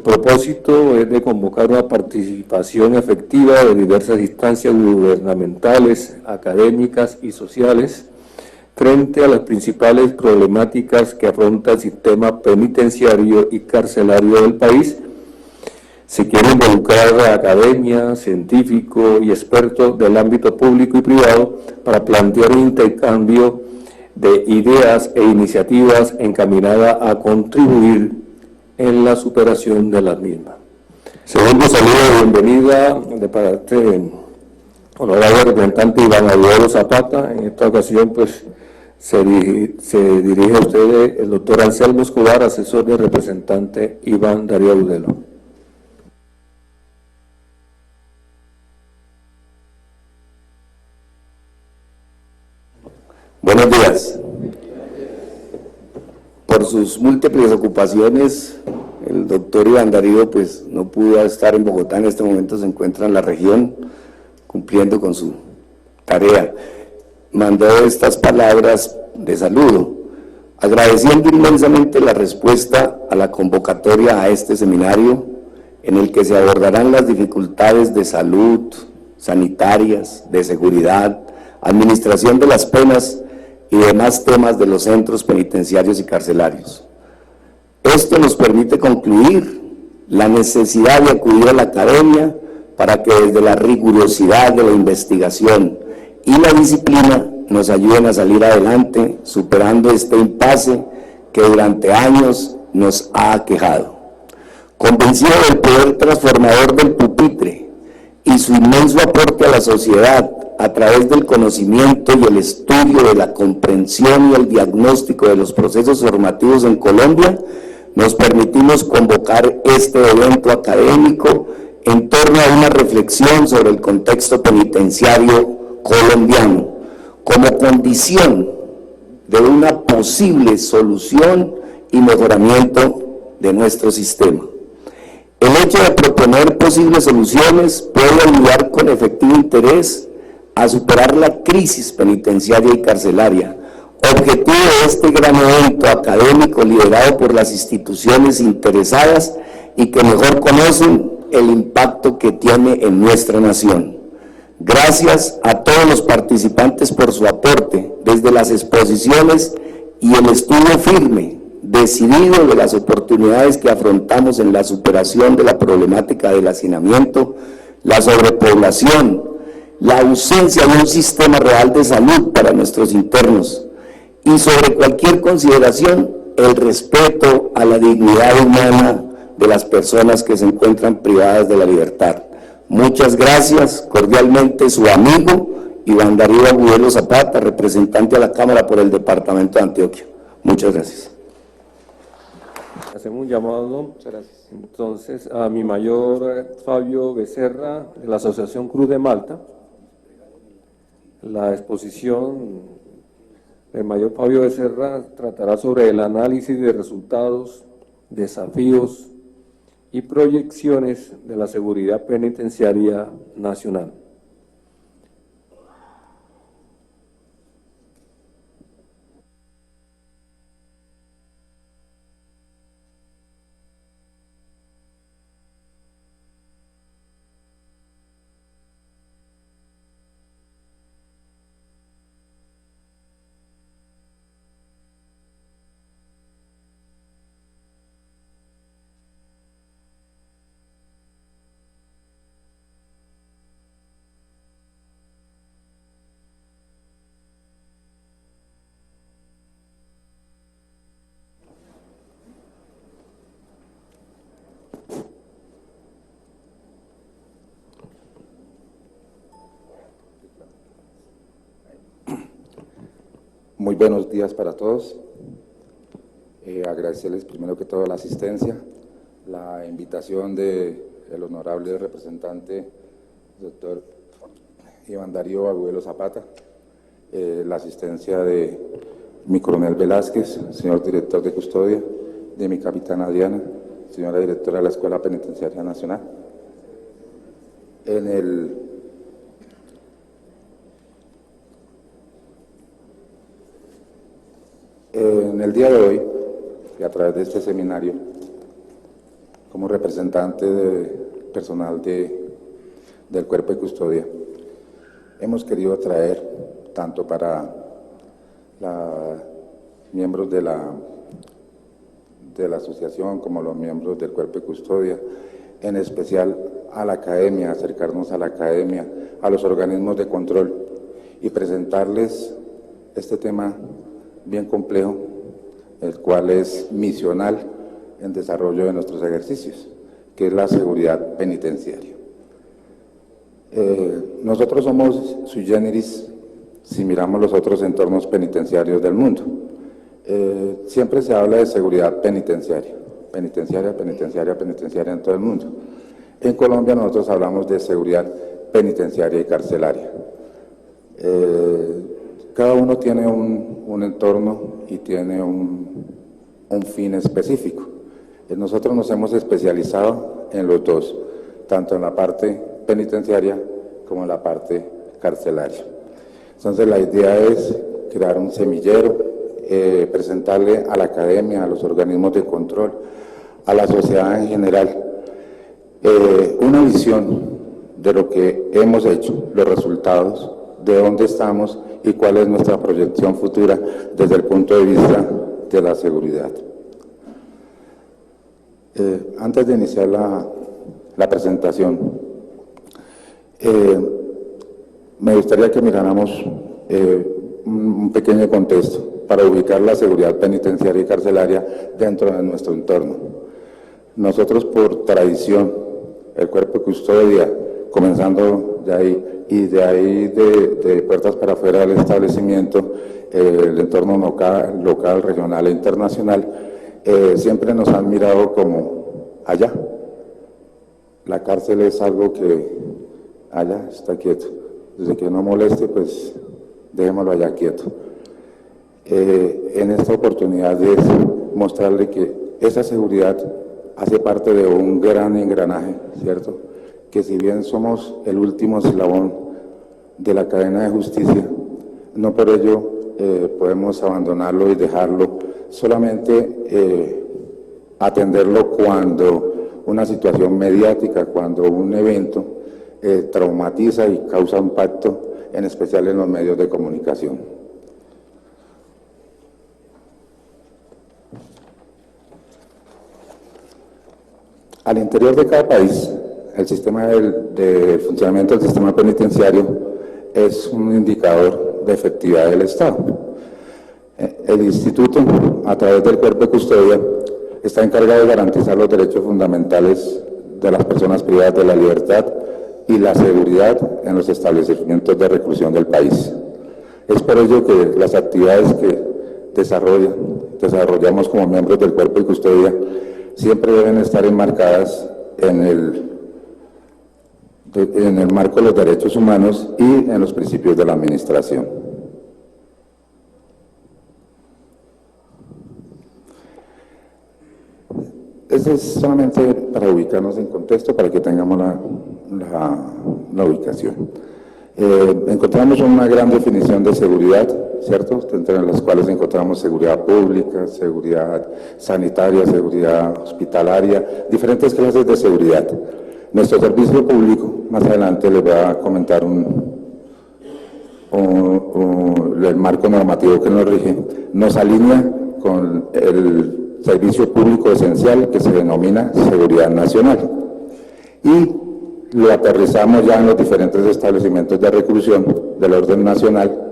propósito es de convocar una participación efectiva de diversas instancias gubernamentales, académicas y sociales frente a las principales problemáticas que afronta el sistema penitenciario y carcelario del país. Se quiere involucrar a academia, científicos y expertos del ámbito público y privado para plantear un intercambio de ideas e iniciativas encaminadas a contribuir en la superación de las mismas. Segundo saludo de bienvenida de parte del honorable representante Iván Darío Zapata. En esta ocasión, pues, se dirige a ustedes el doctor Anselmo Escobar, asesor del representante Iván Darío Agudelo. Buenos días. Por sus múltiples ocupaciones, el doctor Iván Darío pues no pudo estar en Bogotá, en este momento se encuentra en la región cumpliendo con su tarea. Mandó estas palabras de saludo, agradeciendo inmensamente la respuesta a la convocatoria a este seminario, en el que se abordarán las dificultades de salud, sanitarias, de seguridad, administración de las penas y demás temas de los centros penitenciarios y carcelarios. Esto nos permite concluir la necesidad de acudir a la academia para que desde la rigurosidad de la investigación y la disciplina nos ayuden a salir adelante, superando este impasse que durante años nos ha aquejado. Convencido del poder transformador del pupitre y su inmenso aporte a la sociedad a través del conocimiento y el estudio de la comprensión y el diagnóstico de los procesos formativos en Colombia, nos permitimos convocar este evento académico en torno a una reflexión sobre el contexto penitenciario colombiano, como condición de una posible solución y mejoramiento de nuestro sistema. El hecho de proponer posibles soluciones puede ayudar con efectivo interés a superar la crisis penitenciaria y carcelaria, objetivo de este gran evento académico liderado por las instituciones interesadas y que mejor conocen el impacto que tiene en nuestra nación. Gracias a todos los participantes por su aporte, desde las exposiciones y el estudio firme, decidido de las oportunidades que afrontamos en la superación de la problemática del hacinamiento, la sobrepoblación, la ausencia de un sistema real de salud para nuestros internos y sobre cualquier consideración el respeto a la dignidad humana de las personas que se encuentran privadas de la libertad. Muchas gracias, cordialmente su amigo Iván Darío Agudelo Zapata, representante a la Cámara por el Departamento de Antioquia. Muchas gracias. Hacemos un llamado, entonces, a mi mayor Fabio Becerra, de la Asociación Cruz de Malta. La exposición del mayor Fabio Becerra tratará sobre el análisis de resultados, desafíos y proyecciones de la seguridad penitenciaria nacional. Muy buenos días para todos. Agradecerles primero que todo la asistencia, la invitación del honorable representante, doctor Iván Darío Agudelo Zapata, la asistencia de mi coronel Velázquez, señor director de custodia, de mi capitana Diana, señora directora de la Escuela Penitenciaria Nacional. En el día de hoy, y a través de este seminario, como representante de personal del Cuerpo de Custodia, hemos querido traer, tanto para los miembros de la asociación como los miembros del Cuerpo de Custodia, en especial a la academia, acercarnos a la academia, a los organismos de control y presentarles este tema bien complejo, el cual es misional en desarrollo de nuestros ejercicios, que es la seguridad penitenciaria. Nosotros somos sui generis si miramos los otros entornos penitenciarios del mundo. Siempre se habla de seguridad penitenciaria en todo el mundo. En Colombia nosotros hablamos de seguridad penitenciaria y carcelaria. Cada uno tiene un entorno y tiene un fin específico. Nosotros nos hemos especializado en los dos, tanto en la parte penitenciaria como en la parte carcelaria. Entonces la idea es crear un semillero, presentarle a la academia, a los organismos de control, a la sociedad en general, una visión de lo que hemos hecho, los resultados, de dónde estamos y cuál es nuestra proyección futura desde el punto de vista de la seguridad. Antes de iniciar la presentación, me gustaría que miráramos un pequeño contexto para ubicar la seguridad penitenciaria y carcelaria dentro de nuestro entorno. Nosotros, por tradición, el Cuerpo de Custodia, comenzando de ahí, y de ahí de puertas para afuera del establecimiento, el entorno local, regional e internacional, siempre nos han mirado como allá. La cárcel es algo que allá está quieto. Desde que no moleste, pues dejémoslo allá quieto. En esta oportunidad es mostrarle que esa seguridad hace parte de un gran engranaje, ¿cierto? Que si bien somos el último eslabón de la cadena de justicia, no por ello podemos abandonarlo y dejarlo, solamente atenderlo cuando una situación mediática, cuando un evento traumatiza y causa impacto, en especial en los medios de comunicación. Al interior de cada país, el sistema de funcionamiento del sistema penitenciario es un indicador de efectividad del Estado. El Instituto, a través del Cuerpo de Custodia, está encargado de garantizar los derechos fundamentales de las personas privadas de la libertad y la seguridad en los establecimientos de reclusión del país. Es por ello que las actividades que desarrollamos como miembros del Cuerpo de Custodia siempre deben estar enmarcadas en el marco de los derechos humanos y en los principios de la administración. Eso es solamente para ubicarnos en contexto, para que tengamos la ubicación. Encontramos una gran definición de seguridad, ¿cierto? Entre las cuales encontramos seguridad pública, seguridad sanitaria, seguridad hospitalaria, diferentes clases de seguridad. Nuestro servicio público, más adelante les voy a comentar el marco normativo que nos rige, nos alinea con el servicio público esencial que se denomina seguridad nacional. Y lo aterrizamos ya en los diferentes establecimientos de reclusión del orden nacional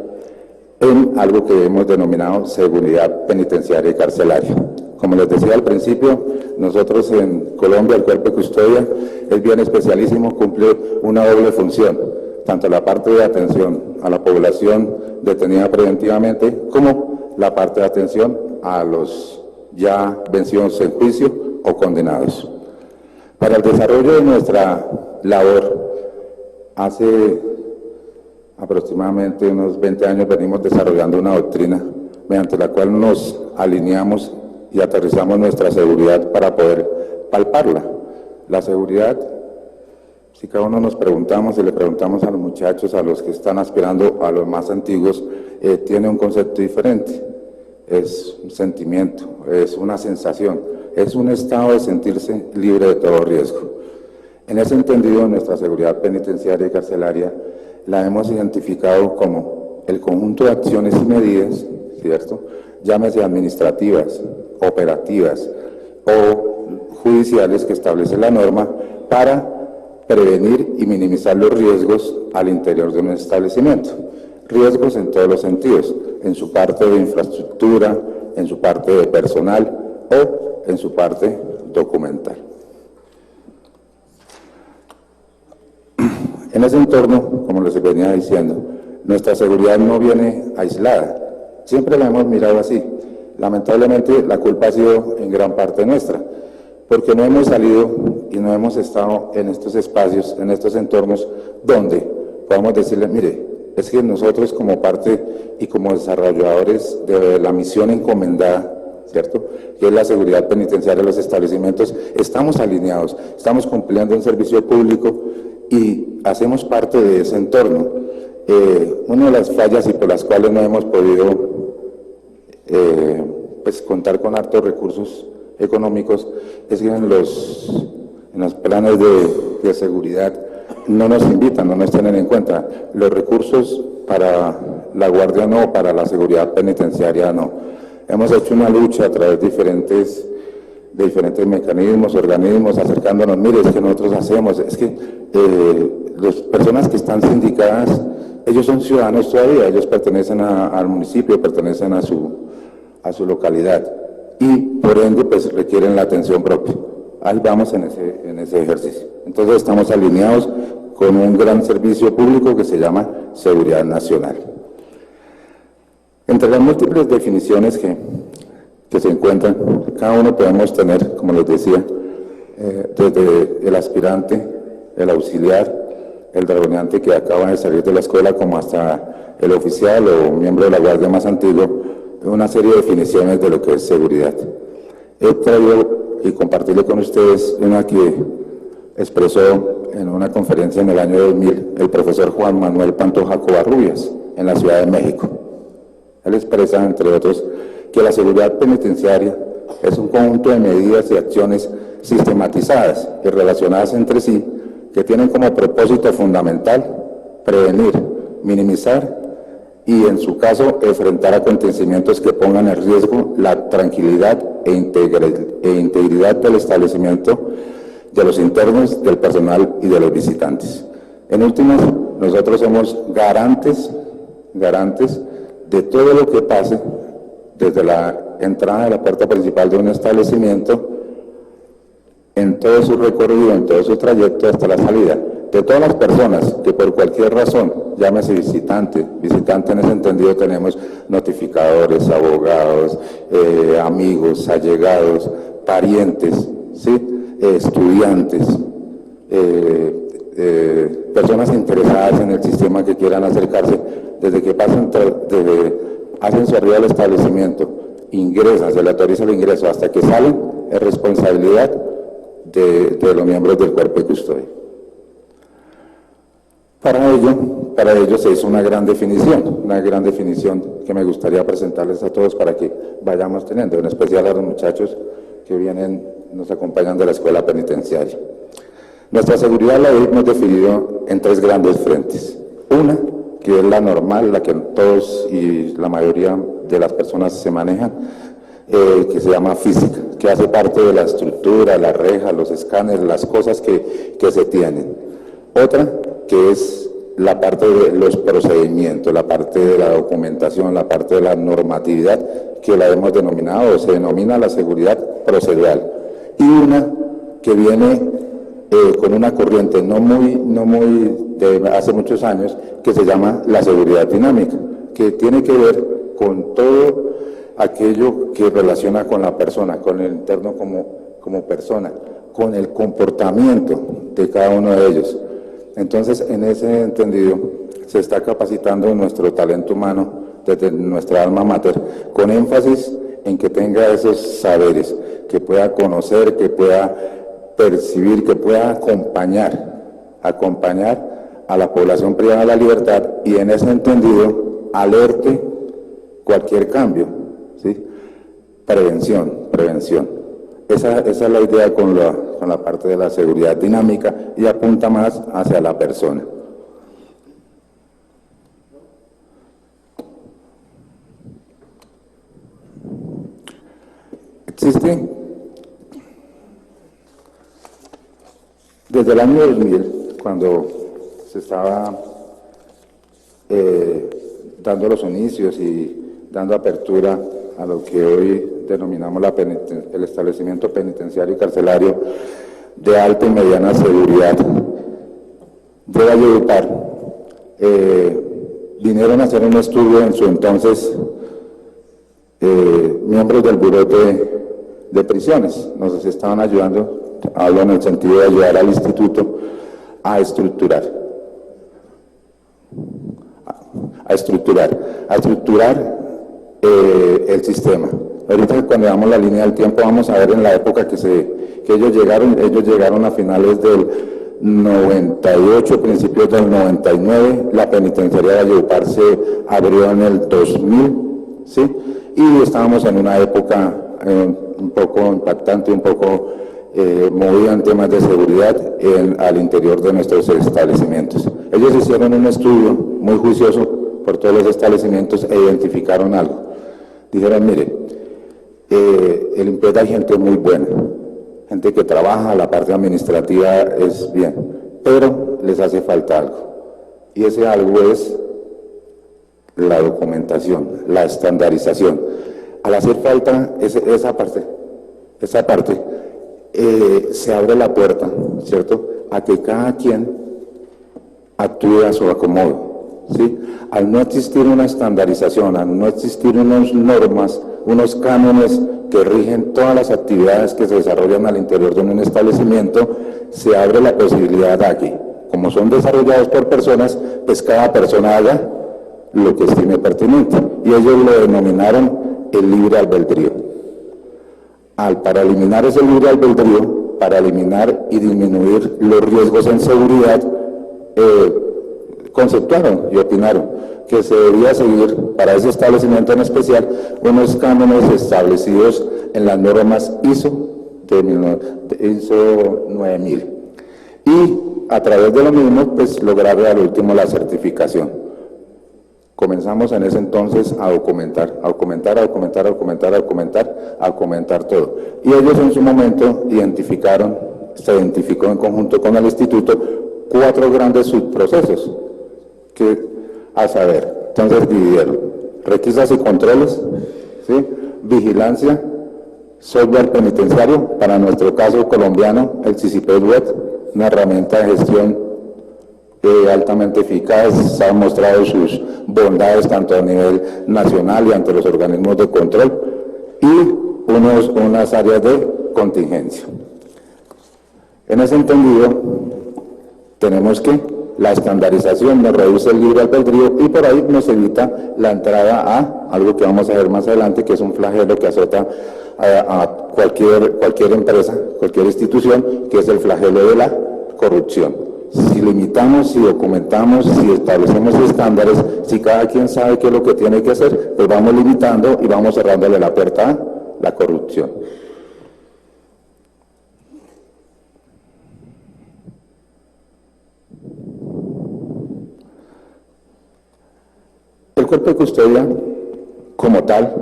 en algo que hemos denominado seguridad penitenciaria y carcelaria. Como les decía al principio, nosotros en Colombia, el Cuerpo de Custodia es bien especialísimo, cumple una doble función, tanto la parte de atención a la población detenida preventivamente, como la parte de atención a los ya vencidos en juicio o condenados. Para el desarrollo de nuestra labor, hace aproximadamente unos 20 años venimos desarrollando una doctrina mediante la cual nos alineamos y aterrizamos nuestra seguridad para poder palparla. La seguridad, si cada uno nos preguntamos y le preguntamos a los muchachos, a los que están aspirando, a los más antiguos, tiene un concepto diferente. Es un sentimiento, es una sensación. es un estado de sentirse libre de todo riesgo. En ese entendido, nuestra seguridad penitenciaria y carcelaria la hemos identificado como el conjunto de acciones y medidas, ¿cierto?, llámese administrativas, operativas o judiciales que establece la norma para prevenir y minimizar los riesgos al interior de un establecimiento. Riesgos en todos los sentidos, en su parte de infraestructura, en su parte de personal o en su parte documental. En ese entorno, como les venía diciendo, nuestra seguridad no viene aislada, siempre la hemos mirado así. Lamentablemente la culpa ha sido en gran parte nuestra, porque no hemos salido y no hemos estado en estos espacios, en estos entornos donde podamos decirles, mire, es que nosotros como parte y como desarrolladores de la misión encomendada, ¿cierto?, que es la seguridad penitenciaria de los establecimientos, estamos alineados, estamos cumpliendo un servicio público y hacemos parte de ese entorno. Una de las fallas y por las cuales no hemos podido pues contar con hartos recursos económicos es que en los planes de seguridad no nos invitan, no nos tienen en cuenta. Los recursos para la guardia no, para la seguridad penitenciaria no. Hemos hecho una lucha a través de diferentes mecanismos, organismos, acercándonos, mire, es que nosotros hacemos, es que las personas que están sindicadas, ellos son ciudadanos todavía, ellos pertenecen al municipio, pertenecen a su localidad y por ende pues requieren la atención propia. Ahí vamos en ese ejercicio. Entonces estamos alineados con un gran servicio público que se llama Seguridad Nacional. Entre las múltiples definiciones que se encuentran, cada uno podemos tener, como les decía, desde el aspirante, el auxiliar, el dragoneante que acaba de salir de la escuela, como hasta el oficial o miembro de la guardia más antiguo, una serie de definiciones de lo que es seguridad. He traído y compartirle con ustedes una que expresó en una conferencia en el año 2000 el profesor Juan Manuel Pantoja Covarrubias en la Ciudad de México. Él expresa, entre otros, que la seguridad penitenciaria es un conjunto de medidas y acciones sistematizadas y relacionadas entre sí que tienen como propósito fundamental prevenir, minimizar y, en su caso, enfrentar acontecimientos que pongan en riesgo la tranquilidad e integridad del establecimiento, de los internos, del personal y de los visitantes. En últimas, nosotros somos garantes de todo lo que pase desde la entrada de la puerta principal de un establecimiento, en todo su recorrido, en todo su trayecto hasta la salida, de todas las personas que por cualquier razón, llámese visitante en ese entendido tenemos notificadores, abogados, amigos, allegados, parientes, ¿sí?, estudiantes, personas interesadas en el sistema que quieran acercarse, desde que hacen su arribo al establecimiento, ingresan, se le autoriza el ingreso hasta que salen, es responsabilidad de los miembros del cuerpo de custodia. Para ello se hizo una gran definición que me gustaría presentarles a todos para que vayamos teniendo, en especial a los muchachos que nos acompañan de la escuela penitenciaria. Nuestra seguridad la hemos definido en tres grandes frentes. Una, que es la normal, la que todos y la mayoría de las personas se manejan, que se llama física, que hace parte de la estructura, la reja, los escáneres, las cosas que se tienen. Otra, que es la parte de los procedimientos, la parte de la documentación, la parte de la normatividad, que la hemos denominado, o se denomina la seguridad procedural. Y una que viene con una corriente no muy de hace muchos años, que se llama la seguridad dinámica, que tiene que ver con todo aquello que relaciona con la persona, con el interno como persona, con el comportamiento de cada uno de ellos. Entonces, en ese entendido, se está capacitando nuestro talento humano desde nuestra alma mater, con énfasis en que tenga esos saberes, que pueda conocer, que pueda percibir, que pueda acompañar a la población privada de la libertad y, en ese entendido, alerte cualquier cambio, ¿sí? Prevención. Esa es la idea con la parte de la seguridad dinámica y apunta más hacia la persona. Existe desde el año 2000, cuando se estaba dando los inicios y dando apertura a lo que hoy denominamos el establecimiento penitenciario y carcelario de alta y mediana seguridad de Valledupar, vinieron a hacer un estudio en su entonces miembros del Buró de Prisiones. Nos estaban ayudando, hablo en el sentido de ayudar al instituto a estructurar el sistema. Ahorita cuando damos la línea del tiempo vamos a ver en la época que ellos llegaron a finales del 98, principios del 99, la penitenciaría de Valledupar se abrió en el 2000, ¿sí? Y estábamos en una época un poco impactante, un poco movida en temas de seguridad al interior de nuestros establecimientos. Ellos hicieron un estudio muy juicioso por todos los establecimientos e identificaron algo. Dijeron, mire, el IMPED hay gente muy buena, gente que trabaja, la parte administrativa es bien, pero les hace falta algo. Y ese algo es la documentación, la estandarización. Al hacer falta esa parte, se abre la puerta, ¿cierto?, a que cada quien actúe a su acomodo, ¿sí? Al no existir una estandarización, al no existir unas normas, unos cánones que rigen todas las actividades que se desarrollan al interior de un establecimiento, se abre la posibilidad a que, como son desarrollados por personas, pues cada persona haga lo que estime pertinente. Y ellos lo denominaron el libre albedrío. Para eliminar ese libre albedrío, para eliminar y disminuir los riesgos en seguridad, conceptuaron y opinaron que se debía seguir para ese establecimiento en especial unos cánones establecidos en las normas ISO 9000 y a través de lo mismo pues lograr al último la certificación. Comenzamos en ese entonces a documentar todo. Y ellos en su momento se identificó en conjunto con el instituto 4 grandes subprocesos, que a saber, entonces dividieron: requisas y controles, ¿sí?, vigilancia, software penitenciario, para nuestro caso colombiano, el CICIPED Web, una herramienta de gestión altamente eficaz, ha mostrado sus bondades tanto a nivel nacional y ante los organismos de control, y unas áreas de contingencia. En ese entendido, tenemos que la estandarización nos reduce el libre albedrío y por ahí nos evita la entrada a algo que vamos a ver más adelante, que es un flagelo que azota a cualquier empresa, cualquier institución, que es el flagelo de la corrupción. Si limitamos, si documentamos, si establecemos estándares, si cada quien sabe qué es lo que tiene que hacer, pues vamos limitando y vamos cerrándole la puerta a la corrupción. El Cuerpo de Custodia, como tal,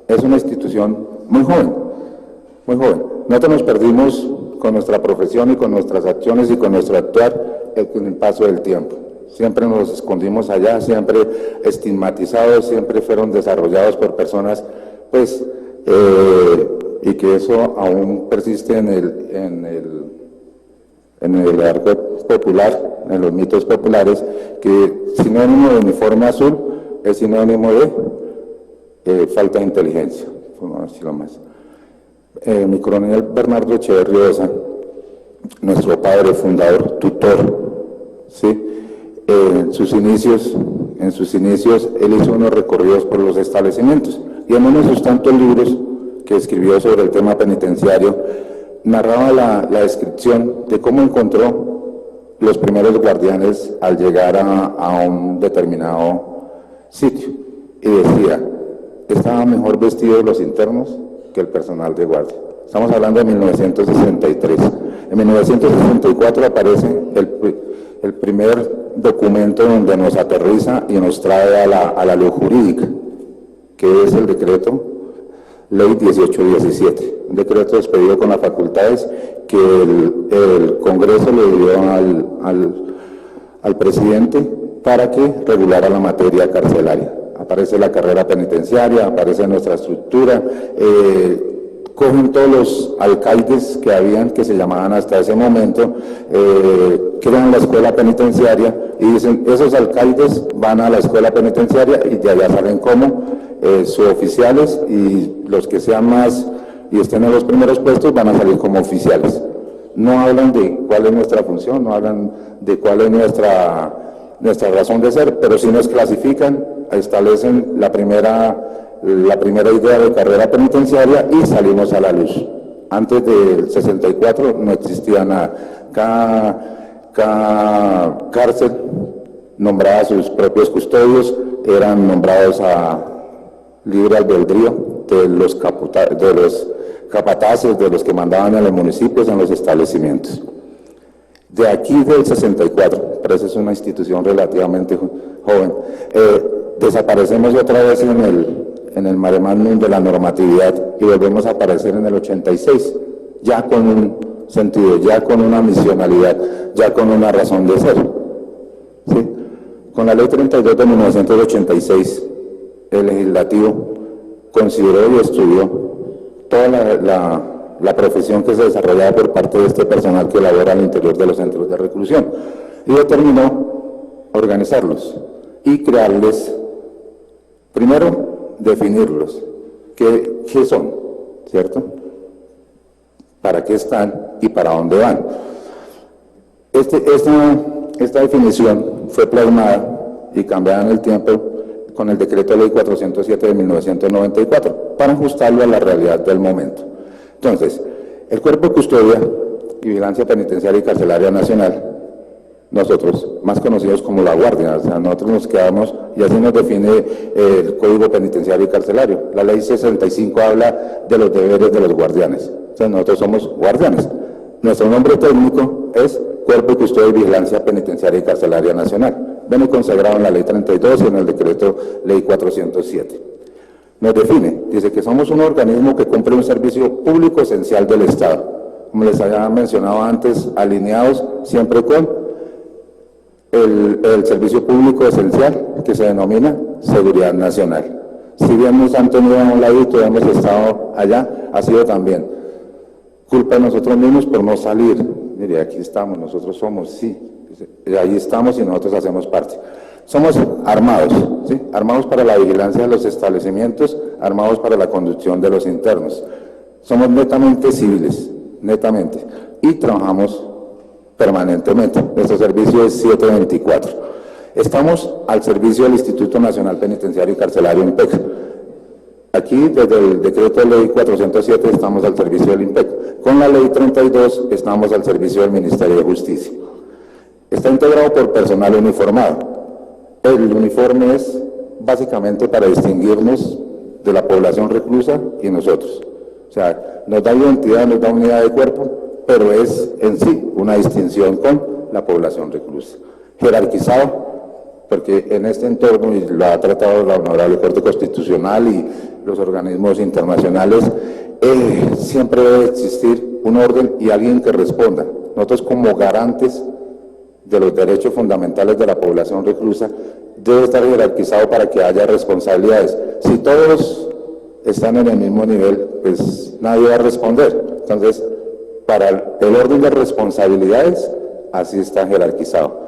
es una institución muy joven, muy joven. Nosotros nos perdimos con nuestra profesión y con nuestras acciones y con nuestro actuar con el paso del tiempo. Siempre nos escondimos allá, siempre estigmatizados, siempre fueron desarrollados por personas, pues, y que eso aún persiste en el argot popular, en los mitos populares, que sinónimo de uniforme azul es sinónimo de falta de inteligencia, vamos a decirlo más. Mi coronel Bernardo Echeverriosa, nuestro padre fundador, tutor, ¿sí?, en sus inicios él hizo unos recorridos por los establecimientos y en uno de sus tantos libros que escribió sobre el tema penitenciario narraba la descripción de cómo encontró los primeros guardianes al llegar a un determinado sitio, y decía: estaban mejor vestidos los internos que el personal de guardia. Estamos hablando de 1963. En 1964 aparece el primer documento donde nos aterriza y nos trae a la ley jurídica, que es el decreto Ley 1817, un decreto expedido con las facultades que el Congreso le dio al presidente para que regulara la materia carcelaria. Aparece la carrera penitenciaria, aparece nuestra estructura, cogen todos los alcaldes que habían, que se llamaban hasta ese momento, crean la escuela penitenciaria y dicen, esos alcaldes van a la escuela penitenciaria y de allá salen como suboficiales, y los que sean más y estén en los primeros puestos van a salir como oficiales. No hablan de cuál es nuestra función, no hablan de cuál es nuestra razón de ser, pero sí nos clasifican, establecen la primera idea de carrera penitenciaria y salimos a la luz. Antes del 64 no existía nada. Cada cárcel nombraba a sus propios custodios, eran nombrados a libre albedrío de los capataces, de los que mandaban en los municipios, en los establecimientos. De aquí del 64, pero esa es una institución relativamente joven, desaparecemos otra vez en el mare magnum de la normatividad y volvemos a aparecer en el 86, ya con un sentido, ya con una misionalidad, ya con una razón de ser. ¿Sí? Con la ley 32 de 1986, el legislativo consideró y estudió toda la profesión que se desarrollaba por parte de este personal que labora al interior de los centros de reclusión y determinó organizarlos y crearles, primero, definirlos, qué son, ¿cierto? ¿Para qué están y para dónde van? Esta definición fue plasmada y cambiada en el tiempo con el decreto ley 407 de 1994 para ajustarlo a la realidad del momento. Entonces, el Cuerpo de Custodia y Vigilancia Penitenciaria y Carcelaria Nacional, nosotros, más conocidos como la Guardia, o sea, nosotros nos quedamos, y así nos define el Código Penitenciario y Carcelario. La Ley 65 habla de los deberes de los guardianes, o sea, nosotros somos guardianes. Nuestro nombre técnico es Cuerpo de Custodia y Vigilancia Penitenciaria y Carcelaria Nacional. Viene consagrado en la Ley 32 y en el decreto Ley 407. Nos define, dice que somos un organismo que cumple un servicio público esencial del Estado. Como les había mencionado antes, alineados siempre con el servicio público esencial que se denomina seguridad nacional. Si bien nos han tenido a un ladito y hemos estado allá, ha sido también culpa de nosotros mismos por no salir. Mire, aquí estamos, nosotros somos, sí, ahí estamos y nosotros hacemos parte. Somos armados, ¿sí? Armados para la vigilancia de los establecimientos, armados para la conducción de los internos. Somos netamente civiles, netamente, y trabajamos permanentemente. Nuestro servicio es 724. Estamos al servicio del Instituto Nacional Penitenciario y Carcelario INPEC. Aquí, desde el decreto de ley 407, estamos al servicio del INPEC. Con la ley 32, estamos al servicio del Ministerio de Justicia. Está integrado por personal uniformado. El uniforme es básicamente para distinguirnos de la población reclusa y nosotros. O sea, nos da identidad, nos da unidad de cuerpo, pero es en sí una distinción con la población reclusa. Jerarquizado, porque en este entorno, y lo ha tratado la Honorable Corte Constitucional y los organismos internacionales, siempre debe existir un orden y alguien que responda. Nosotros, como garantes de los derechos fundamentales de la población reclusa, debe estar jerarquizado para que haya responsabilidades. Si todos están en el mismo nivel, pues nadie va a responder. Entonces, para el orden de responsabilidades, así está jerarquizado.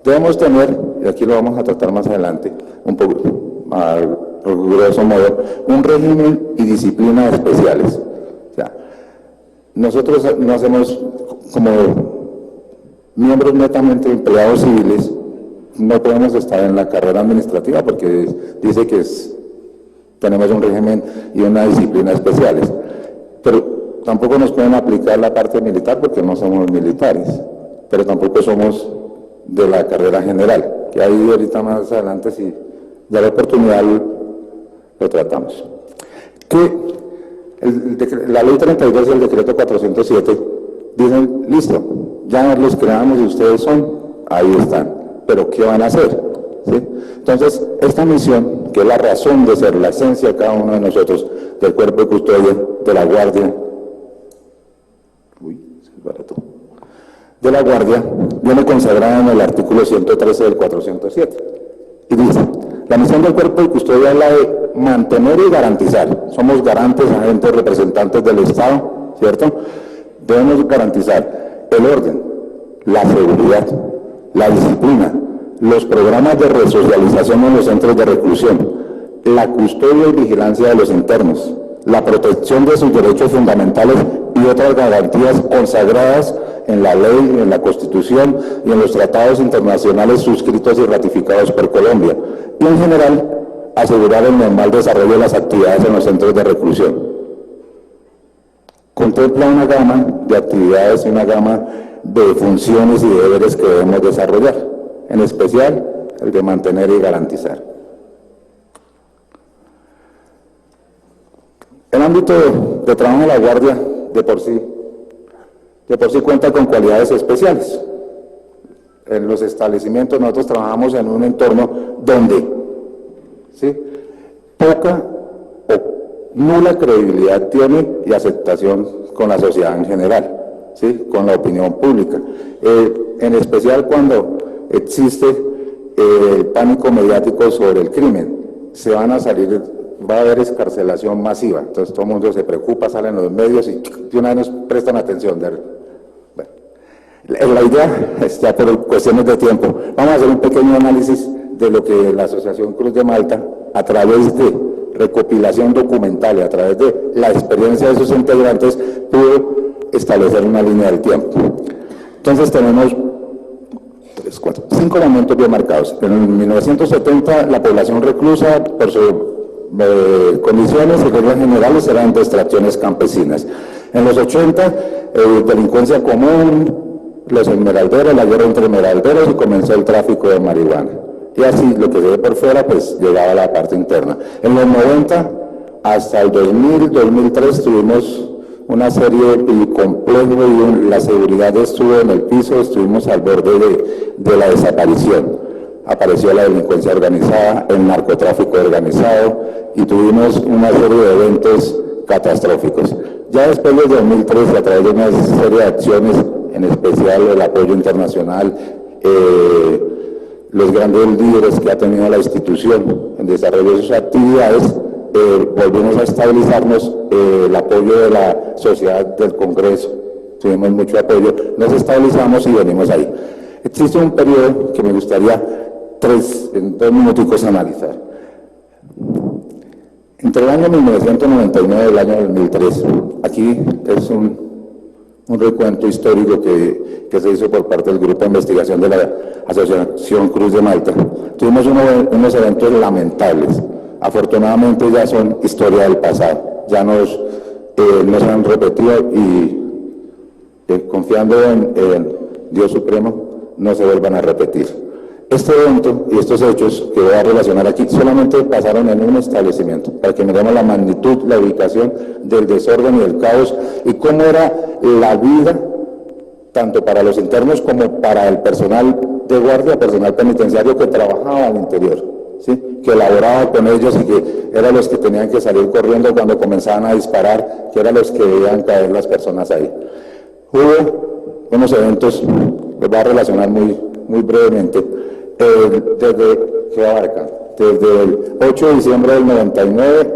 Debemos tener, y aquí lo vamos a tratar más adelante, un poco, a grosso modo, un régimen y disciplina especiales. O sea, nosotros no hacemos como miembros netamente empleados civiles, no podemos estar en la carrera administrativa porque dice que tenemos un régimen y una disciplina especiales, pero tampoco nos pueden aplicar la parte militar porque no somos militares, pero tampoco somos de la carrera general, que ahí ahorita más adelante, si da la oportunidad, lo tratamos. Que La ley 32 y el decreto 407 dicen, listo, ya los creamos y ustedes son, ahí están, pero ¿qué van a hacer? ¿Sí? Entonces, esta misión, que es la razón de ser, la esencia de cada uno de nosotros, del cuerpo de custodia, de la guardia, de la guardia, viene consagrada en el artículo 113 del 407. Y dice, la misión del cuerpo de custodia es la de mantener y garantizar. Somos garantes, agentes, representantes del Estado, ¿cierto? Debemos garantizar el orden, la seguridad, la disciplina, los programas de resocialización en los centros de reclusión, la custodia y vigilancia de los internos, la protección de sus derechos fundamentales y otras garantías consagradas en la ley, en la Constitución y en los tratados internacionales suscritos y ratificados por Colombia, y en general asegurar el normal desarrollo de las actividades en los centros de reclusión. Contempla una gama de actividades y una gama de funciones y deberes que debemos desarrollar, en especial el de mantener y garantizar. El ámbito de trabajo de la guardia de por sí cuenta con cualidades especiales. En los establecimientos nosotros trabajamos en un entorno donde, ¿sí?, poca o nula credibilidad tiene y aceptación con la sociedad en general, ¿sí?, con la opinión pública. En especial cuando existe el pánico mediático sobre el crimen, va a haber escarcelación masiva, entonces todo el mundo se preocupa, salen los medios y de una vez nos prestan atención. Bueno, la idea está por cuestiones de tiempo. Vamos a hacer un pequeño análisis de lo que la Asociación Cruz de Malta, a través de recopilación documental y a través de la experiencia de sus integrantes, pudo establecer una línea del tiempo. Entonces tenemos 5 momentos bien marcados. En 1970 la población reclusa, por su condiciones y reglas generales, eran de extracciones campesinas. En los 80, delincuencia común, los esmeralderos, la guerra entre esmeralderos, y comenzó el tráfico de marihuana. Y así, lo que se ve por fuera, pues llegaba a la parte interna. En los 90, hasta el 2000, 2003, tuvimos una serie y complejo, y la seguridad estuvo en el piso, estuvimos al borde de la desaparición. Apareció la delincuencia organizada, el narcotráfico organizado, y tuvimos una serie de eventos catastróficos. Ya después del 2013, a través de una serie de acciones, en especial el apoyo internacional, los grandes líderes que ha tenido la institución en desarrollo de sus actividades, volvimos a estabilizarnos, el apoyo de la sociedad, del Congreso, tuvimos mucho apoyo, nos estabilizamos y venimos ahí. Existe un periodo que me gustaría en 2 minuticos analizar. Entre el año 1999 y el año 2003, aquí es un recuento histórico que se hizo por parte del Grupo de Investigación de la Asociación Cruz de Malta. Tuvimos unos eventos lamentables. Afortunadamente ya son historia del pasado, ya no se han repetido, y confiando en Dios Supremo, no se vuelvan a repetir. Este evento y estos hechos que voy a relacionar aquí solamente pasaron en un establecimiento, para que miremos la magnitud, la ubicación del desorden y del caos, y cómo era la vida, tanto para los internos como para el personal de guardia, personal penitenciario que trabajaba al interior, ¿sí?, que elaboraba con ellos y que eran los que tenían que salir corriendo cuando comenzaban a disparar, que eran los que debían caer las personas ahí. Hubo unos eventos, los voy a relacionar muy brevemente, que abarcan desde el 8 de diciembre del 99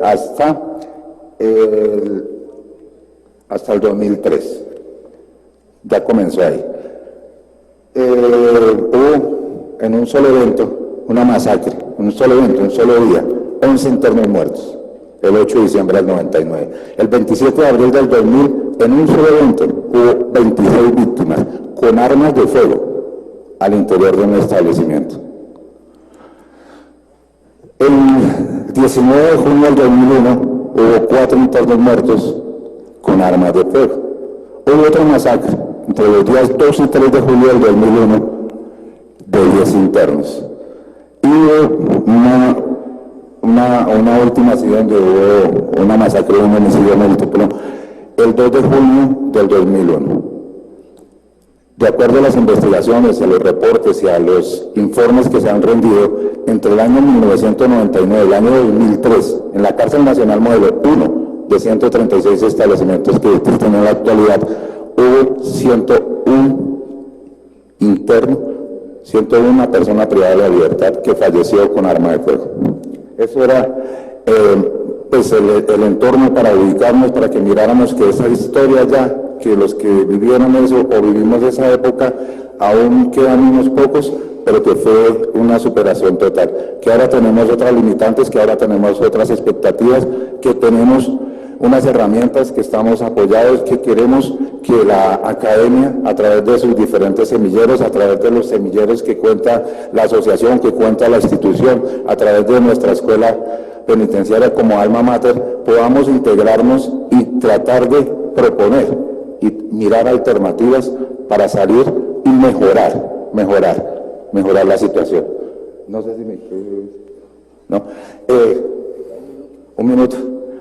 hasta el 2003. Ya comenzó ahí. Hubo en un solo evento una masacre, un solo día, 11 internos muertos, el 8 de diciembre del 99. El 27 de abril del 2000, en un solo evento, hubo 26 víctimas con armas de fuego al interior de un establecimiento. El 19 de junio del 2001 hubo 4 internos muertos con armas de fuego. Hubo otra masacre entre los días 2 y 3 de julio del 2001 de 10 internos. Y hubo una última así donde hubo una masacre de un homicidio múltiplo, el 2 de junio del 2001. De acuerdo a las investigaciones, a los reportes y a los informes que se han rendido, entre el año 1999 y el año 2003, en la Cárcel Nacional Modelo 1 de 136 establecimientos que existen en la actualidad, hubo 101 internos, 101 persona privada de la libertad que falleció con arma de fuego. Eso era pues el entorno para ubicarnos, para que miráramos que esa historia ya, que los que vivieron eso o vivimos esa época, aún quedan unos pocos, pero que fue una superación total. Que ahora tenemos otras limitantes, que ahora tenemos otras expectativas, que tenemos unas herramientas, que estamos apoyados, que queremos que la academia, a través de sus diferentes semilleros, a través de los semilleros que cuenta la asociación, que cuenta la institución, a través de nuestra escuela penitenciaria como alma mater, podamos integrarnos y tratar de proponer y mirar alternativas para salir y mejorar la situación. No sé si me... ¿No? Un minuto.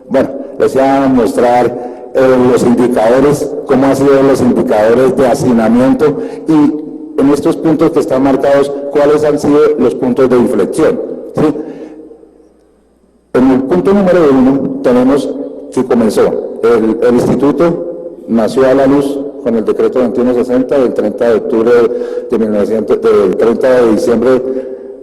Bueno, les voy a mostrar los indicadores, cómo han sido los indicadores de hacinamiento y en estos puntos que están marcados, cuáles han sido los puntos de inflexión, ¿sí? En el punto número 1 tenemos que comenzó, el instituto nació a la luz con el decreto 2160 del 30 de octubre del 30 de diciembre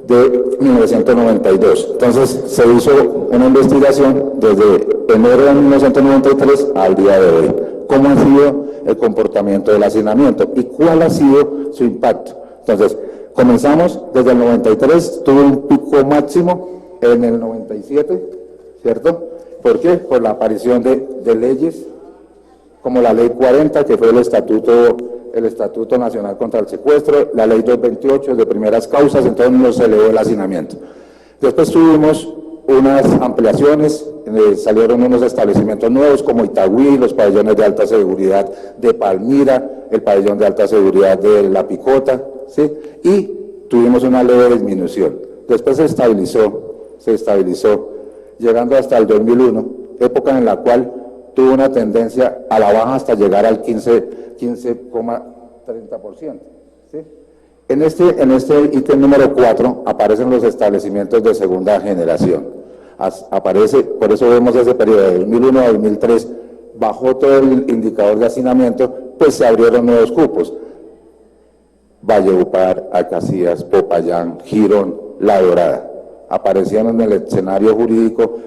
de 1992. Entonces se hizo una investigación desde enero de 1993 al día de hoy. ¿Cómo ha sido el comportamiento del hacinamiento y cuál ha sido su impacto? Entonces, comenzamos desde el 93, tuvo un pico máximo en el 97, ¿cierto? ¿Por qué? Por la aparición de leyes como la Ley 40, que fue el Estatuto Nacional contra el Secuestro, la Ley 228 de primeras causas, entonces nos elevó el hacinamiento. Después tuvimos unas ampliaciones, salieron unos establecimientos nuevos como Itagüí, los pabellones de alta seguridad de Palmira, el pabellón de alta seguridad de La Picota, ¿sí? Y tuvimos una leve disminución. Después se estabilizó, llegando hasta el 2001, época en la cual tuvo una tendencia a la baja hasta llegar al 15,30%. ¿Sí? En este ítem número 4 aparecen los establecimientos de segunda generación. Aparece, por eso vemos ese periodo de 2001 a 2003, bajó todo el indicador de hacinamiento, pues se abrieron nuevos cupos. Valledupar, Acacías, Popayán, Girón, La Dorada. Aparecieron en el escenario jurídico,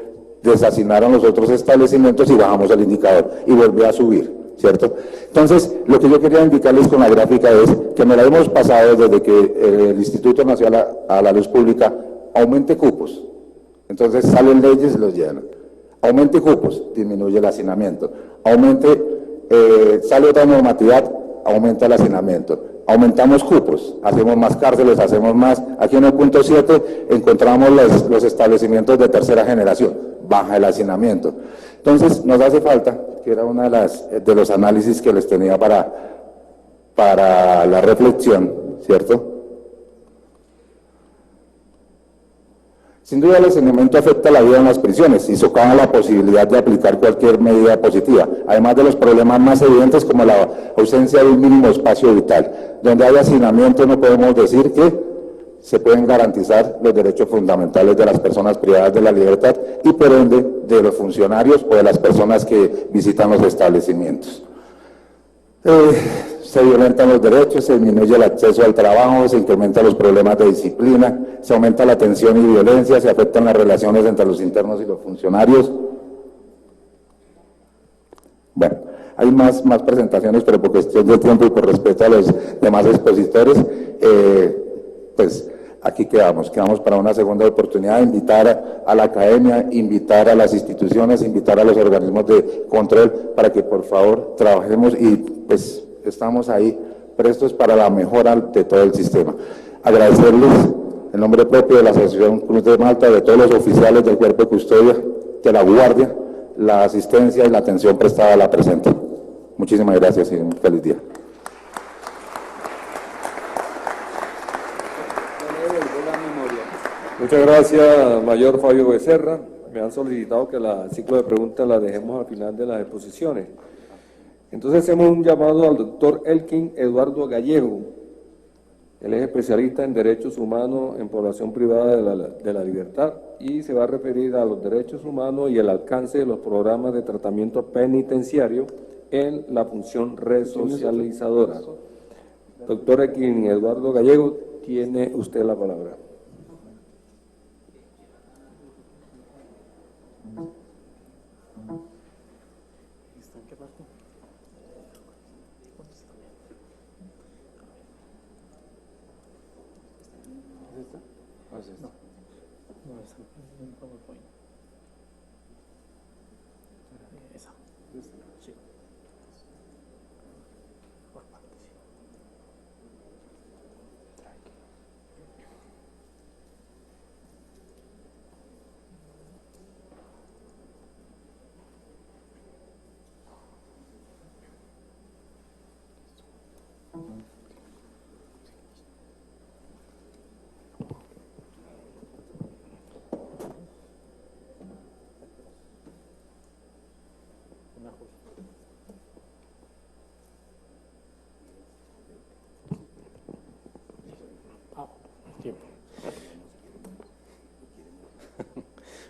deshacinaron los otros establecimientos y bajamos el indicador y volvió a subir, ¿cierto? Entonces, lo que yo quería indicarles con la gráfica es que nos la hemos pasado desde que el Instituto Nacional a la Luz Pública aumente cupos. Entonces salen leyes y los llenan. Aumente cupos, disminuye el hacinamiento. Sale otra normatividad, aumenta el hacinamiento. Aumentamos cupos, hacemos más cárceles, hacemos más. Aquí en el punto 7 encontramos los establecimientos de tercera generación, baja el hacinamiento. Entonces nos hace falta, que era una de los análisis que les tenía para la reflexión, ¿cierto? Sin duda el hacinamiento afecta la vida en las prisiones y socava la posibilidad de aplicar cualquier medida positiva, además de los problemas más evidentes como la ausencia de un mínimo espacio vital. Donde hay hacinamiento no podemos decir que se pueden garantizar los derechos fundamentales de las personas privadas de la libertad y por ende de los funcionarios o de las personas que visitan los establecimientos. Se violentan los derechos, se disminuye el acceso al trabajo, se incrementan los problemas de disciplina, se aumenta la tensión y violencia, se afectan las relaciones entre los internos y los funcionarios. Bueno, hay más presentaciones, pero por cuestión de tiempo y por respeto a los demás expositores, pues aquí quedamos para una segunda oportunidad, invitar a la academia, invitar a las instituciones, invitar a los organismos de control para que por favor trabajemos y pues estamos ahí prestos para la mejora de todo el sistema. Agradecerles en nombre propio de la Asociación Cruz de Malta, de todos los oficiales del Cuerpo de Custodia, de la Guardia, la asistencia y la atención prestada a la presente. Muchísimas gracias y un feliz día. Muchas gracias, Mayor Fabio Becerra. Me han solicitado que el ciclo de preguntas la dejemos al final de las exposiciones. Entonces hacemos un llamado al doctor Elkin Eduardo Gallego. Él es especialista en derechos humanos en población privada de la libertad y se va a referir a los derechos humanos y el alcance de los programas de tratamiento penitenciario en la función resocializadora. Doctor Elkin Eduardo Gallego, tiene usted la palabra.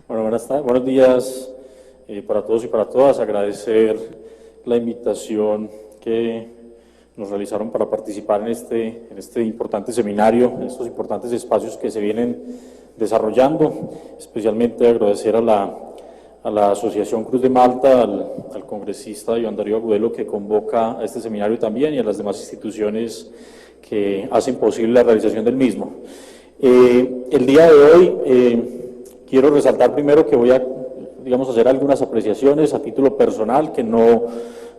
Bueno, buenos días para todos y para todas. Agradecer la invitación que nos realizaron para participar en este importante seminario, en estos importantes espacios que se vienen desarrollando. Especialmente agradecer a la Asociación Cruz de Malta, al congresista Iván Darío Agudelo, que convoca a este seminario también, y a las demás instituciones que hacen posible la realización del mismo. El día de hoy quiero resaltar primero que voy a, hacer algunas apreciaciones a título personal que no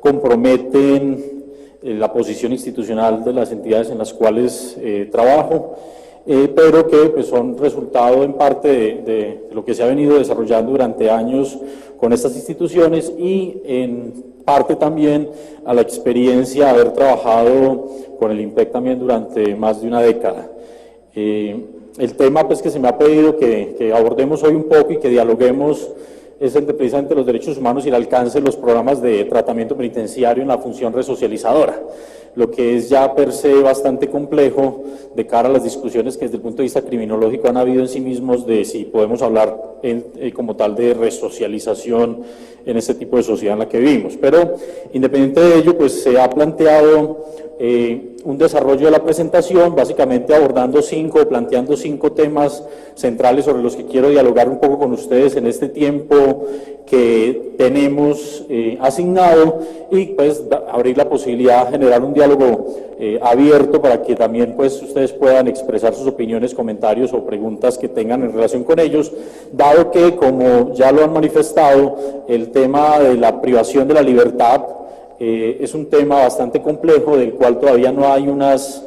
comprometen la posición institucional de las entidades en las cuales trabajo, pero que pues, son resultado en parte de lo que se ha venido desarrollando durante años con estas instituciones y en parte también a la experiencia de haber trabajado con el IMPEC también durante más de una década. El tema pues, que se me ha pedido que abordemos hoy un poco y que dialoguemos es el de precisamente los derechos humanos y el alcance de los programas de tratamiento penitenciario en la función resocializadora, lo que es ya per se bastante complejo de cara a las discusiones que desde el punto de vista criminológico han habido en sí mismos de si podemos hablar como tal de resocialización en este tipo de sociedad en la que vivimos. Pero independiente de ello, pues se ha planteado un desarrollo de la presentación, básicamente planteando cinco temas centrales sobre los que quiero dialogar un poco con ustedes en este tiempo que tenemos asignado y pues abrir la posibilidad de generar un diálogo abierto para que también pues ustedes puedan expresar sus opiniones, comentarios o preguntas que tengan en relación con ellos, dado que, como ya lo han manifestado, el tema de la privación de la libertad es un tema bastante complejo del cual todavía no hay unas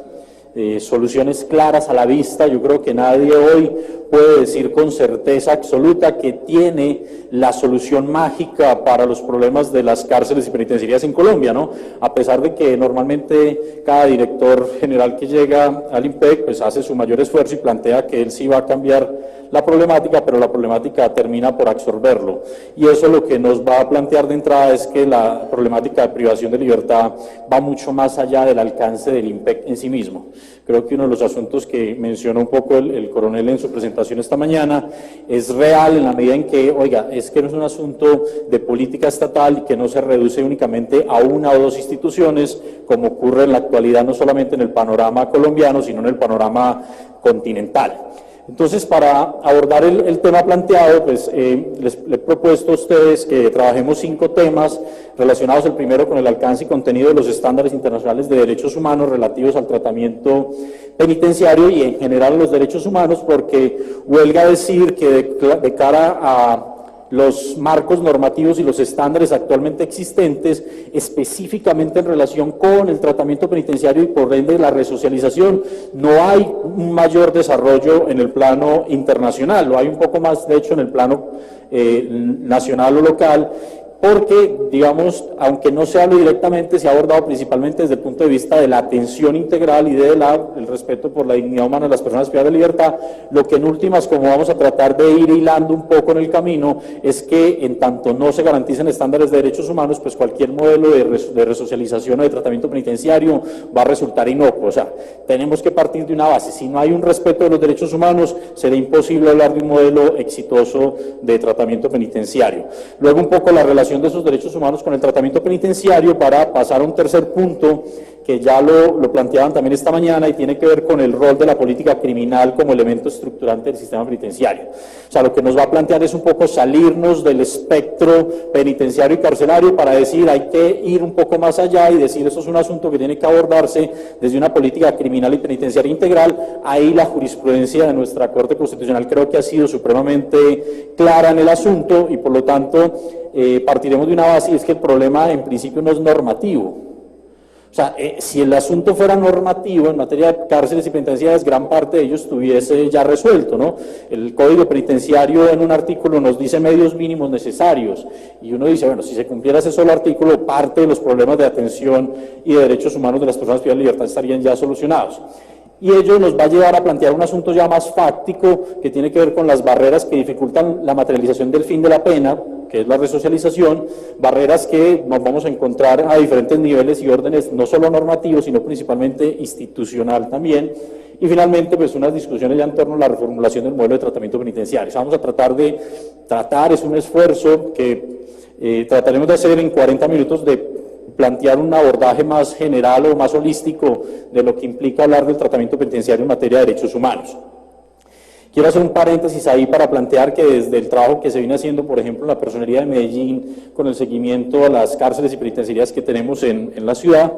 soluciones claras a la vista. Yo creo que nadie hoy puede decir con certeza absoluta que tiene la solución mágica para los problemas de las cárceles y penitenciarías en Colombia, ¿no? A pesar de que normalmente cada director general que llega al IMPEC pues hace su mayor esfuerzo y plantea que él sí va a cambiar la problemática, pero la problemática termina por absorberlo. Y eso lo que nos va a plantear de entrada es que la problemática de privación de libertad va mucho más allá del alcance del IMPEC en sí mismo. Creo que uno de los asuntos que mencionó un poco el coronel en su presentación esta mañana es real en la medida en que, oiga, es que no es un asunto de política estatal y que no se reduce únicamente a una o dos instituciones, como ocurre en la actualidad no solamente en el panorama colombiano, sino en el panorama continental. Entonces, para abordar el tema planteado, pues les he propuesto a ustedes que trabajemos 5 temas relacionados, el primero con el alcance y contenido de los estándares internacionales de derechos humanos relativos al tratamiento penitenciario y en general a los derechos humanos, porque huelga decir que de cara a los marcos normativos y los estándares actualmente existentes, específicamente en relación con el tratamiento penitenciario y por ende la resocialización, no hay un mayor desarrollo en el plano internacional, lo hay un poco más de hecho en el plano nacional o local, porque, digamos, aunque no se hable directamente, se ha abordado principalmente desde el punto de vista de la atención integral y del respeto por la dignidad humana de las personas privadas de libertad. Lo que en últimas, como vamos a tratar de ir hilando un poco en el camino, es que en tanto no se garanticen estándares de derechos humanos, pues cualquier modelo de resocialización o de tratamiento penitenciario va a resultar inocuo. O sea, tenemos que partir de una base. Si no hay un respeto de los derechos humanos, será imposible hablar de un modelo exitoso de tratamiento penitenciario. Luego, un poco la relación de esos derechos humanos con el tratamiento penitenciario, para pasar a un tercer punto que ya lo planteaban también esta mañana, y tiene que ver con el rol de la política criminal como elemento estructurante del sistema penitenciario. O sea, lo que nos va a plantear es un poco salirnos del espectro penitenciario y carcelario para decir, hay que ir un poco más allá y decir, esto es un asunto que tiene que abordarse desde una política criminal y penitenciaria integral. Ahí la jurisprudencia de nuestra Corte Constitucional creo que ha sido supremamente clara en el asunto, y por lo tanto partiremos de una base, y es que el problema en principio no es normativo. O sea, si el asunto fuera normativo en materia de cárceles y penitenciarias, gran parte de ello estuviese ya resuelto, ¿no? El Código Penitenciario en un artículo nos dice medios mínimos necesarios, y uno dice, bueno, si se cumpliera ese solo artículo, parte de los problemas de atención y de derechos humanos de las personas privadas de libertad estarían ya solucionados. Y ello nos va a llevar a plantear un asunto ya más fáctico, que tiene que ver con las barreras que dificultan la materialización del fin de la pena, que es la resocialización, barreras que nos vamos a encontrar a diferentes niveles y órdenes, no solo normativos, sino principalmente institucional también. Y finalmente, pues unas discusiones ya en torno a la reformulación del modelo de tratamiento penitenciario. Vamos a tratar es un esfuerzo que trataremos de hacer en 40 minutos, de plantear un abordaje más general o más holístico de lo que implica hablar del tratamiento penitenciario en materia de derechos humanos. Quiero hacer un paréntesis ahí para plantear que desde el trabajo que se viene haciendo, por ejemplo, en la Personería de Medellín, con el seguimiento a las cárceles y penitenciarías que tenemos en la ciudad,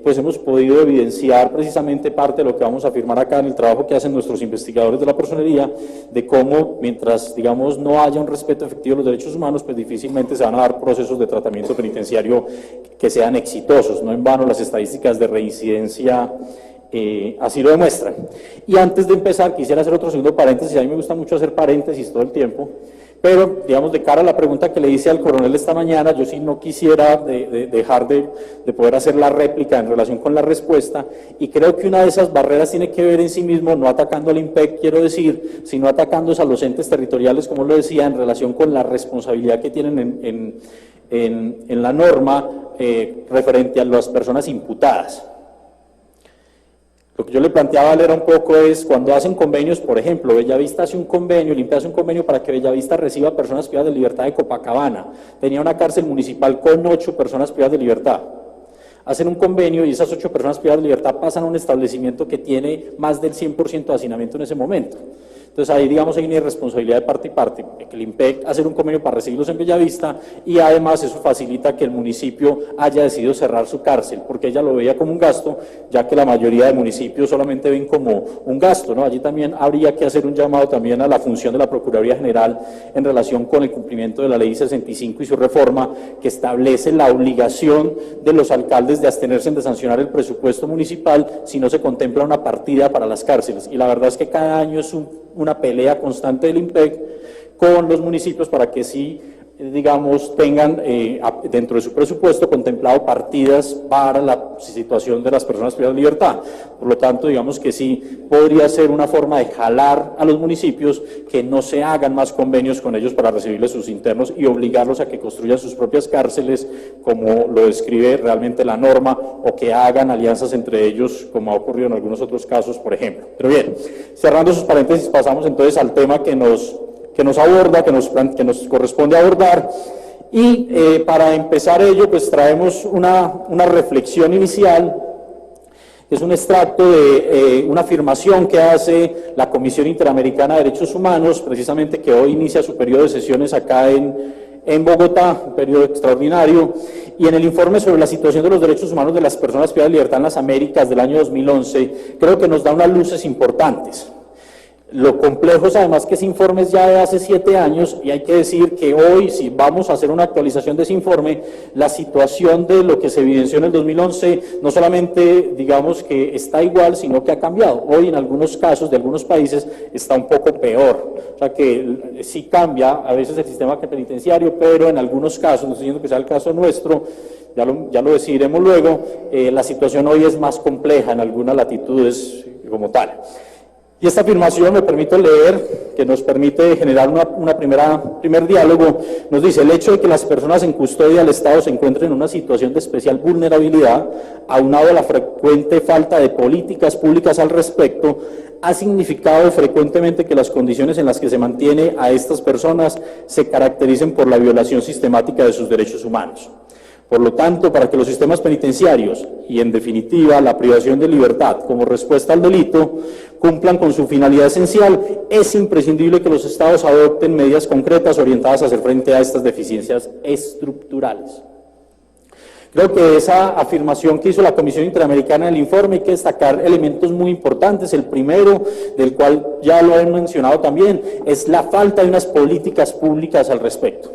pues hemos podido evidenciar precisamente parte de lo que vamos a afirmar acá en el trabajo que hacen nuestros investigadores de la Personería, de cómo, mientras, digamos, no haya un respeto efectivo de los derechos humanos, pues difícilmente se van a dar procesos de tratamiento penitenciario que sean exitosos. No en vano las estadísticas de reincidencia así lo demuestran. Y antes de empezar, quisiera hacer otro segundo paréntesis. A mí me gusta mucho hacer paréntesis todo el tiempo, pero, digamos, de cara a la pregunta que le hice al coronel esta mañana, yo sí no quisiera dejar de poder hacer la réplica en relación con la respuesta, y creo que una de esas barreras tiene que ver en sí mismo, no atacando al IMPEC, quiero decir, sino atacando a los entes territoriales, como lo decía, en relación con la responsabilidad que tienen en la norma referente a las personas imputadas. Lo que yo le planteaba a él era un poco es, cuando hacen convenios, por ejemplo, Bellavista hace un convenio, el INPE hace un convenio para que Bellavista reciba personas privadas de libertad de Copacabana. Tenía una cárcel municipal con 8 personas privadas de libertad. Hacen un convenio y esas 8 personas privadas de libertad pasan a un establecimiento que tiene más del 100% de hacinamiento en ese momento. Entonces ahí, digamos, hay una irresponsabilidad de parte y parte, que el IMPEC hacer un convenio para recibirlos en Bellavista, y además eso facilita que el municipio haya decidido cerrar su cárcel, porque ella lo veía como un gasto, ya que la mayoría de municipios solamente ven como un gasto, ¿no? Allí también habría que hacer un llamado también a la función de la Procuraduría General en relación con el cumplimiento de la Ley 65 y su reforma, que establece la obligación de los alcaldes de abstenerse de sancionar el presupuesto municipal si no se contempla una partida para las cárceles. Y la verdad es que cada año es una pelea constante del IMPEC con los municipios para que sí, digamos, tengan dentro de su presupuesto contemplado partidas para la situación de las personas privadas de libertad. Por lo tanto, digamos que sí podría ser una forma de jalar a los municipios que no se hagan más convenios con ellos para recibirles sus internos y obligarlos a que construyan sus propias cárceles, como lo describe realmente la norma, o que hagan alianzas entre ellos, como ha ocurrido en algunos otros casos, por ejemplo. Pero bien, cerrando esos paréntesis, pasamos entonces al tema que nos aborda, que nos corresponde abordar, y para empezar ello, pues traemos una reflexión inicial. Es un extracto de una afirmación que hace la Comisión Interamericana de Derechos Humanos, precisamente, que hoy inicia su periodo de sesiones acá en Bogotá, un periodo extraordinario, y en el informe sobre la situación de los derechos humanos de las personas privadas de libertad en las Américas del año 2011, creo que nos da unas luces importantes. Lo complejo es además que ese informe es ya de hace 7 años y hay que decir que hoy, si vamos a hacer una actualización de ese informe, la situación de lo que se evidenció en el 2011 no solamente digamos que está igual, sino que ha cambiado. Hoy en algunos casos de algunos países está un poco peor, o sea que sí cambia a veces el sistema penitenciario, pero en algunos casos, no estoy diciendo que sea el caso nuestro, ya lo decidiremos luego, la situación hoy es más compleja en algunas latitudes como tal. Y esta afirmación, me permito leer, que nos permite generar primer diálogo, nos dice: el hecho de que las personas en custodia del Estado se encuentren en una situación de especial vulnerabilidad, aunado a la frecuente falta de políticas públicas al respecto, ha significado frecuentemente que las condiciones en las que se mantiene a estas personas se caractericen por la violación sistemática de sus derechos humanos. Por lo tanto, para que los sistemas penitenciarios y, en definitiva, la privación de libertad como respuesta al delito cumplan con su finalidad esencial, es imprescindible que los Estados adopten medidas concretas orientadas a hacer frente a estas deficiencias estructurales. Creo que esa afirmación que hizo la Comisión Interamericana en el informe hay que destacar elementos muy importantes. El primero, del cual ya lo he mencionado también, es la falta de unas políticas públicas al respecto.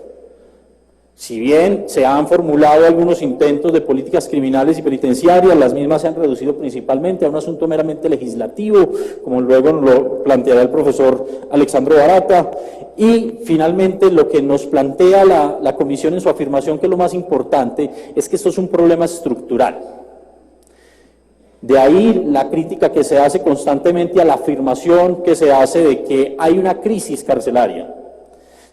Si bien se han formulado algunos intentos de políticas criminales y penitenciarias, las mismas se han reducido principalmente a un asunto meramente legislativo, como luego lo planteará el profesor Alexandro Barata. Y finalmente lo que nos plantea la Comisión en su afirmación, que es lo más importante, es que esto es un problema estructural. De ahí la crítica que se hace constantemente a la afirmación que se hace de que hay una crisis carcelaria.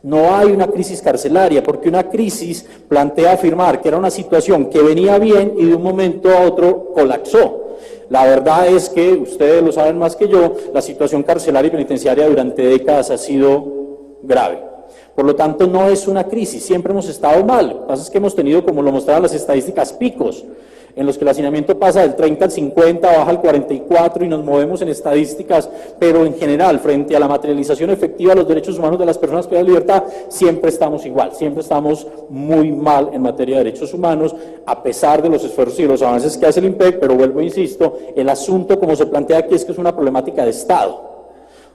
No hay una crisis carcelaria, porque una crisis plantea afirmar que era una situación que venía bien y de un momento a otro colapsó. La verdad es que, ustedes lo saben más que yo, la situación carcelaria y penitenciaria durante décadas ha sido grave. Por lo tanto, no es una crisis, siempre hemos estado mal. Lo que pasa es que hemos tenido, como lo mostraban las estadísticas, picos, en los que el hacinamiento pasa del 30 al 50, baja al 44 y nos movemos en estadísticas, pero en general, frente a la materialización efectiva de los derechos humanos de las personas privadas de libertad, siempre estamos igual, siempre estamos muy mal en materia de derechos humanos, a pesar de los esfuerzos y de los avances que hace el IMPEC, pero vuelvo e insisto, el asunto como se plantea aquí es que es una problemática de Estado.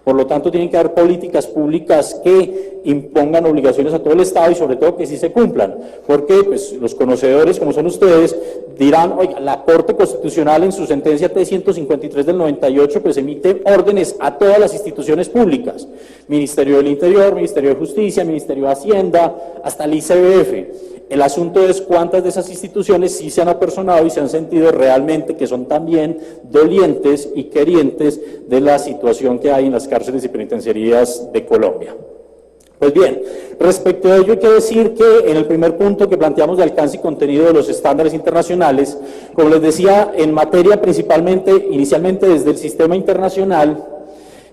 Por lo tanto, tienen que haber políticas públicas que impongan obligaciones a todo el Estado y sobre todo que sí se cumplan. Porque pues, los conocedores, como son ustedes, dirán: oiga, la Corte Constitucional en su sentencia T-153 del 98 pues emite órdenes a todas las instituciones públicas. Ministerio del Interior, Ministerio de Justicia, Ministerio de Hacienda, hasta el ICBF. El asunto es cuántas de esas instituciones sí se han apersonado y se han sentido realmente que son también dolientes y querientes de la situación que hay en las cárceles y penitenciarías de Colombia. Pues bien, respecto a ello hay que decir que en el primer punto que planteamos de alcance y contenido de los estándares internacionales, como les decía, en materia principalmente, inicialmente desde el sistema internacional,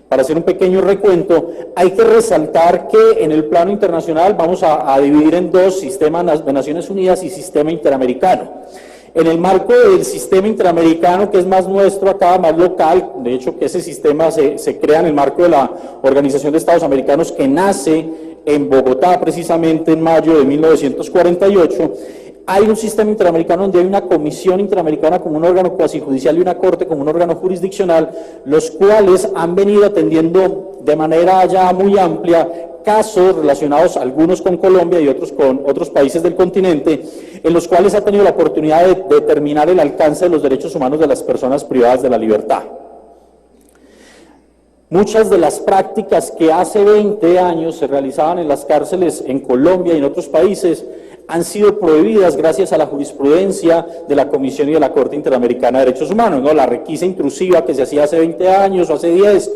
para hacer un pequeño recuento, hay que resaltar que en el plano internacional vamos a dividir en dos: sistema de Naciones Unidas y sistema interamericano. En el marco del sistema interamericano, que es más nuestro acá, más local, de hecho que ese sistema se crea en el marco de la Organización de Estados Americanos, que nace en Bogotá precisamente en mayo de 1948, hay un sistema interamericano donde hay una comisión interamericana como un órgano cuasi judicial y una corte como un órgano jurisdiccional, los cuales han venido atendiendo de manera ya muy amplia casos relacionados, algunos con Colombia y otros con otros países del continente, en los cuales ha tenido la oportunidad de determinar el alcance de los derechos humanos de las personas privadas de la libertad. Muchas de las prácticas que hace 20 años se realizaban en las cárceles en Colombia y en otros países han sido prohibidas gracias a la jurisprudencia de la Comisión y de la Corte Interamericana de Derechos Humanos, ¿no? La requisa intrusiva que se hacía hace 20 años o hace 10,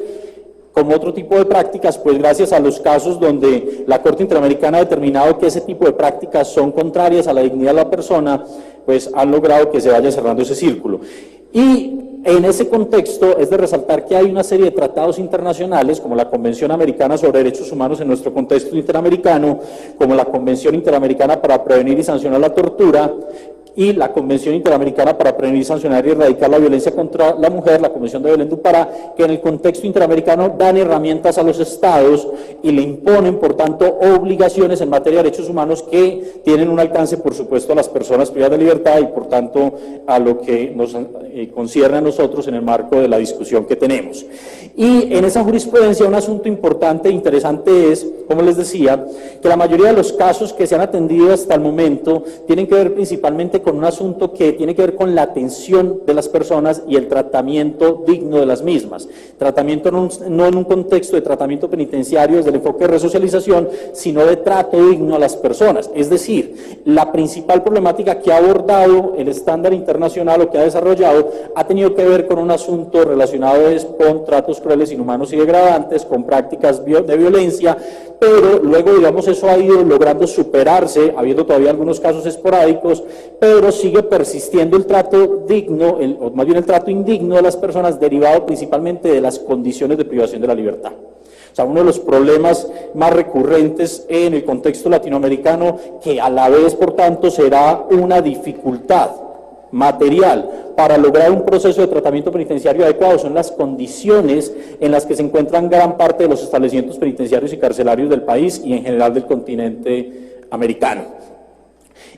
como otro tipo de prácticas, pues gracias a los casos donde la Corte Interamericana ha determinado que ese tipo de prácticas son contrarias a la dignidad de la persona, pues han logrado que se vaya cerrando ese círculo. Y en ese contexto es de resaltar que hay una serie de tratados internacionales, como la Convención Americana sobre Derechos Humanos en nuestro contexto interamericano, como la Convención Interamericana para Prevenir y Sancionar la Tortura, y la Convención Interamericana para Prevenir, Sancionar y Erradicar la Violencia contra la Mujer, la Convención de Belén do Pará, que en el contexto interamericano dan herramientas a los estados y le imponen, por tanto, obligaciones en materia de derechos humanos que tienen un alcance, por supuesto, a las personas privadas de libertad y, por tanto, a lo que nos concierne a nosotros en el marco de la discusión que tenemos. Y en esa jurisprudencia un asunto importante e interesante es, como les decía, que la mayoría de los casos que se han atendido hasta el momento tienen que ver principalmente con un asunto que tiene que ver con la atención de las personas y el tratamiento digno de las mismas. Tratamiento no en un contexto de tratamiento penitenciario desde el enfoque de resocialización, sino de trato digno a las personas. Es decir, la principal problemática que ha abordado el estándar internacional o que ha desarrollado ha tenido que ver con un asunto relacionado con tratos crueles, inhumanos y degradantes, con prácticas de violencia, pero luego, digamos, eso ha ido logrando superarse, habiendo todavía algunos casos esporádicos, pero sigue persistiendo el trato digno, o más bien el trato indigno de las personas, derivado principalmente de las condiciones de privación de la libertad. O sea, uno de los problemas más recurrentes en el contexto latinoamericano, que a la vez, por tanto, será una dificultad material para lograr un proceso de tratamiento penitenciario adecuado, son las condiciones en las que se encuentran gran parte de los establecimientos penitenciarios y carcelarios del país y en general del continente americano.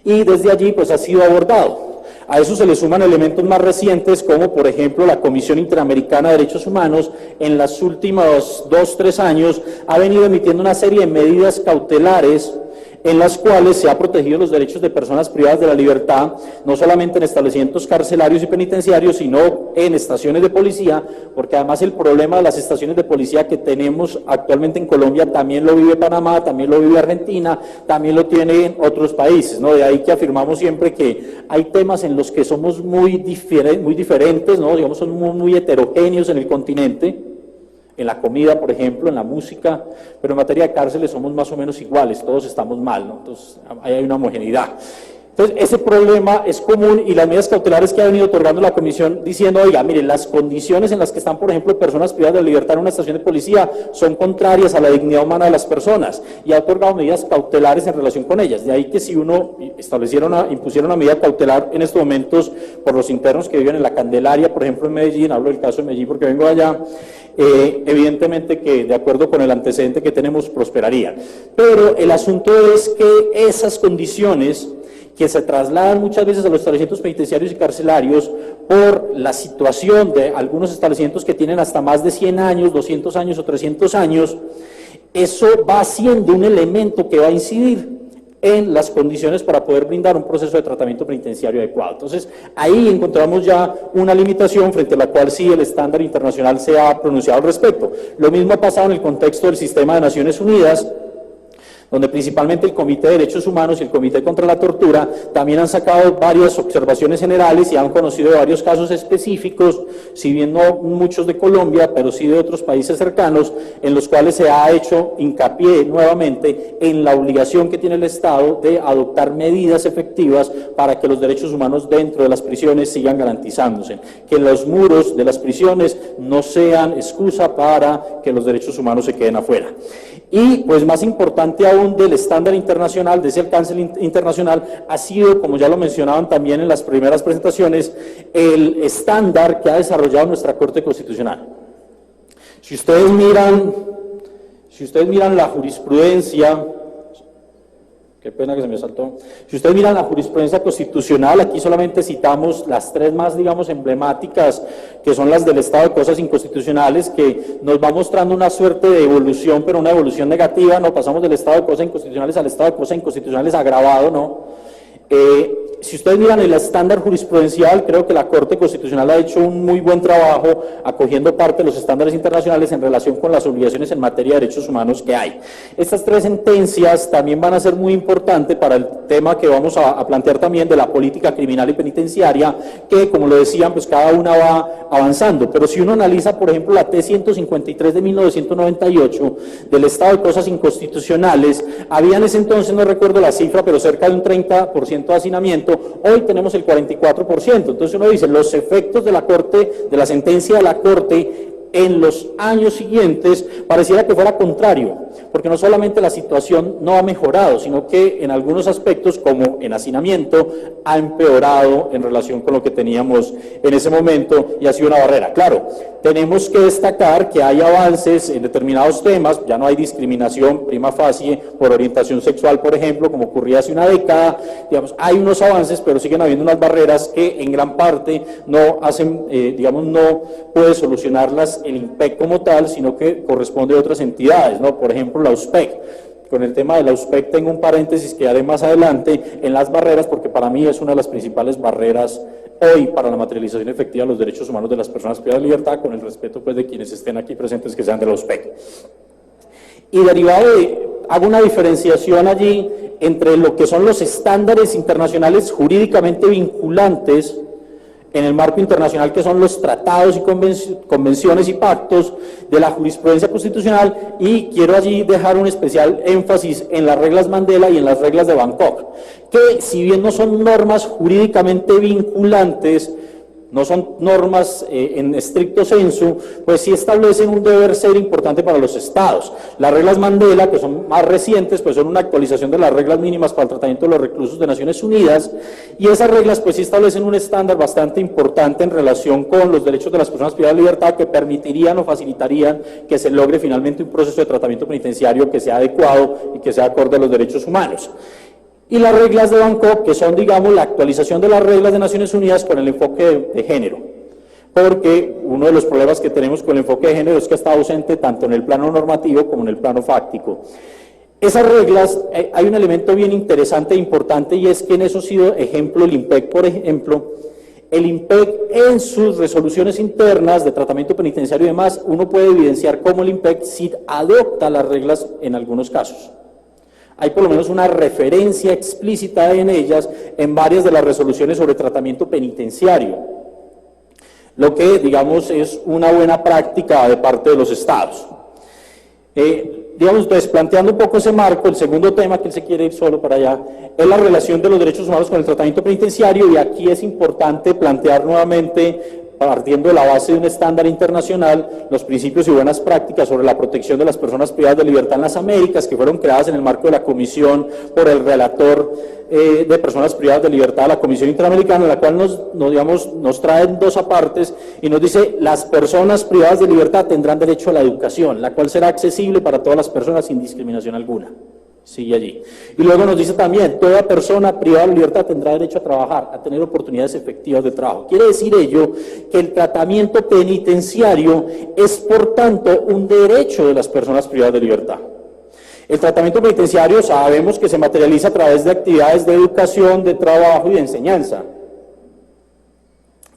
Y desde allí pues ha sido abordado. A eso se le suman elementos más recientes como por ejemplo la Comisión Interamericana de Derechos Humanos en los últimos 2-3 años ha venido emitiendo una serie de medidas cautelares en las cuales se ha protegido los derechos de personas privadas de la libertad, no solamente en establecimientos carcelarios y penitenciarios, sino en estaciones de policía, porque además el problema de las estaciones de policía que tenemos actualmente en Colombia también lo vive Panamá, también lo vive Argentina, también lo tienen otros países, ¿no? De ahí que afirmamos siempre que hay temas en los que somos muy diferentes, ¿no? Digamos, son muy heterogéneos en el continente, en la comida, por ejemplo, en la música, pero en materia de cárceles somos más o menos iguales, todos estamos mal, ¿no? Entonces, ahí hay una homogeneidad. Entonces, ese problema es común y las medidas cautelares que ha venido otorgando la Comisión diciendo, oiga, miren, las condiciones en las que están, por ejemplo, personas privadas de la libertad en una estación de policía son contrarias a la dignidad humana de las personas y ha otorgado medidas cautelares en relación con ellas. De ahí que si uno impusiera una medida cautelar en estos momentos por los internos que viven en la Candelaria, por ejemplo, en Medellín, hablo del caso de Medellín porque vengo allá, evidentemente que de acuerdo con el antecedente que tenemos prosperaría. Pero el asunto es que esas condiciones que se trasladan muchas veces a los establecimientos penitenciarios y carcelarios por la situación de algunos establecimientos que tienen hasta más de 100 años, 200 años o 300 años, eso va siendo un elemento que va a incidir en las condiciones para poder brindar un proceso de tratamiento penitenciario adecuado. Entonces, ahí encontramos ya una limitación frente a la cual sí el estándar internacional se ha pronunciado al respecto. Lo mismo ha pasado en el contexto del sistema de Naciones Unidas, donde principalmente el Comité de Derechos Humanos y el Comité contra la Tortura también han sacado varias observaciones generales y han conocido de varios casos específicos, si bien no muchos de Colombia, pero sí de otros países cercanos, en los cuales se ha hecho hincapié nuevamente en la obligación que tiene el Estado de adoptar medidas efectivas para que los derechos humanos dentro de las prisiones sigan garantizándose, que los muros de las prisiones no sean excusa para que los derechos humanos se queden afuera. Y pues más importante aún del estándar internacional, de ese alcance internacional, ha sido, como ya lo mencionaban también en las primeras presentaciones, el estándar que ha desarrollado nuestra Corte Constitucional. Si ustedes miran la jurisprudencia, qué pena que se me saltó, si ustedes miran la jurisprudencia constitucional, aquí solamente citamos las tres más, digamos, emblemáticas, que son las del estado de cosas inconstitucionales, que nos va mostrando una suerte de evolución, pero una evolución negativa, no pasamos del estado de cosas inconstitucionales al estado de cosas inconstitucionales agravado, ¿no? Si ustedes miran el estándar jurisprudencial, creo que la Corte Constitucional ha hecho un muy buen trabajo acogiendo parte de los estándares internacionales en relación con las obligaciones en materia de derechos humanos que hay. Estas tres sentencias también van a ser muy importantes para el tema que vamos a plantear también de la política criminal y penitenciaria, que como lo decían, pues cada una va avanzando. Pero si uno analiza, por ejemplo, la T-153 de 1998 del estado de cosas inconstitucionales, había en ese entonces, no recuerdo la cifra, pero cerca de un 30% de hacinamiento. Hoy tenemos el 44%, entonces uno dice, los efectos de la Corte, de la sentencia de la Corte en los años siguientes, pareciera que fuera contrario porque no solamente la situación no ha mejorado, sino que en algunos aspectos, como en hacinamiento, ha empeorado en relación con lo que teníamos en ese momento y ha sido una barrera. Claro, tenemos que destacar que hay avances en determinados temas, ya no hay discriminación prima facie por orientación sexual, por ejemplo, como ocurría hace una década, digamos, hay unos avances, pero siguen habiendo unas barreras que en gran parte no hacen, digamos, no puede solucionarlas el IMPEC como tal, sino que corresponde a otras entidades, ¿no? Por ejemplo, la USPEC. Con el tema de la USPEC tengo un paréntesis que haré más adelante en las barreras, porque para mí es una de las principales barreras hoy para la materialización efectiva de los derechos humanos de las personas privadas de libertad, con el respeto pues de quienes estén aquí presentes que sean de la USPEC. Y derivado hago una diferenciación allí entre lo que son los estándares internacionales jurídicamente vinculantes en el marco internacional, que son los tratados y convenciones y pactos de la jurisprudencia constitucional, y quiero allí dejar un especial énfasis en las reglas Mandela y en las reglas de Bangkok, que si bien no son normas jurídicamente vinculantes, no son normas en estricto sensu, pues sí establecen un deber ser importante para los estados. Las reglas Mandela, que son más recientes, pues son una actualización de las reglas mínimas para el tratamiento de los reclusos de Naciones Unidas, y esas reglas pues sí establecen un estándar bastante importante en relación con los derechos de las personas privadas de libertad, que permitirían o facilitarían que se logre finalmente un proceso de tratamiento penitenciario que sea adecuado y que sea acorde a los derechos humanos. Y las reglas de Bangkok, que son, digamos, la actualización de las reglas de Naciones Unidas con el enfoque de género. Porque uno de los problemas que tenemos con el enfoque de género es que está ausente tanto en el plano normativo como en el plano fáctico. Esas reglas, hay un elemento bien interesante e importante, y es que en eso ha sido ejemplo el IMPEC, por ejemplo. El IMPEC en sus resoluciones internas de tratamiento penitenciario y demás, uno puede evidenciar cómo el IMPEC sí adopta las reglas en algunos casos. Hay por lo menos una referencia explícita en ellas en varias de las resoluciones sobre tratamiento penitenciario, lo que, digamos, es una buena práctica de parte de los estados. Digamos, entonces, planteando un poco ese marco, el segundo tema, que él se quiere ir solo para allá, es la relación de los derechos humanos con el tratamiento penitenciario, y aquí es importante plantear nuevamente, partiendo de la base de un estándar internacional, los principios y buenas prácticas sobre la protección de las personas privadas de libertad en las Américas, que fueron creadas en el marco de la comisión por el relator de personas privadas de libertad, la Comisión Interamericana, en la cual nos traen dos apartes y nos dice: las personas privadas de libertad tendrán derecho a la educación, la cual será accesible para todas las personas sin discriminación alguna. Sigue allí. Y luego nos dice también: toda persona privada de libertad tendrá derecho a trabajar, a tener oportunidades efectivas de trabajo. Quiere decir ello que el tratamiento penitenciario es, por tanto, un derecho de las personas privadas de libertad. El tratamiento penitenciario sabemos que se materializa a través de actividades de educación, de trabajo y de enseñanza.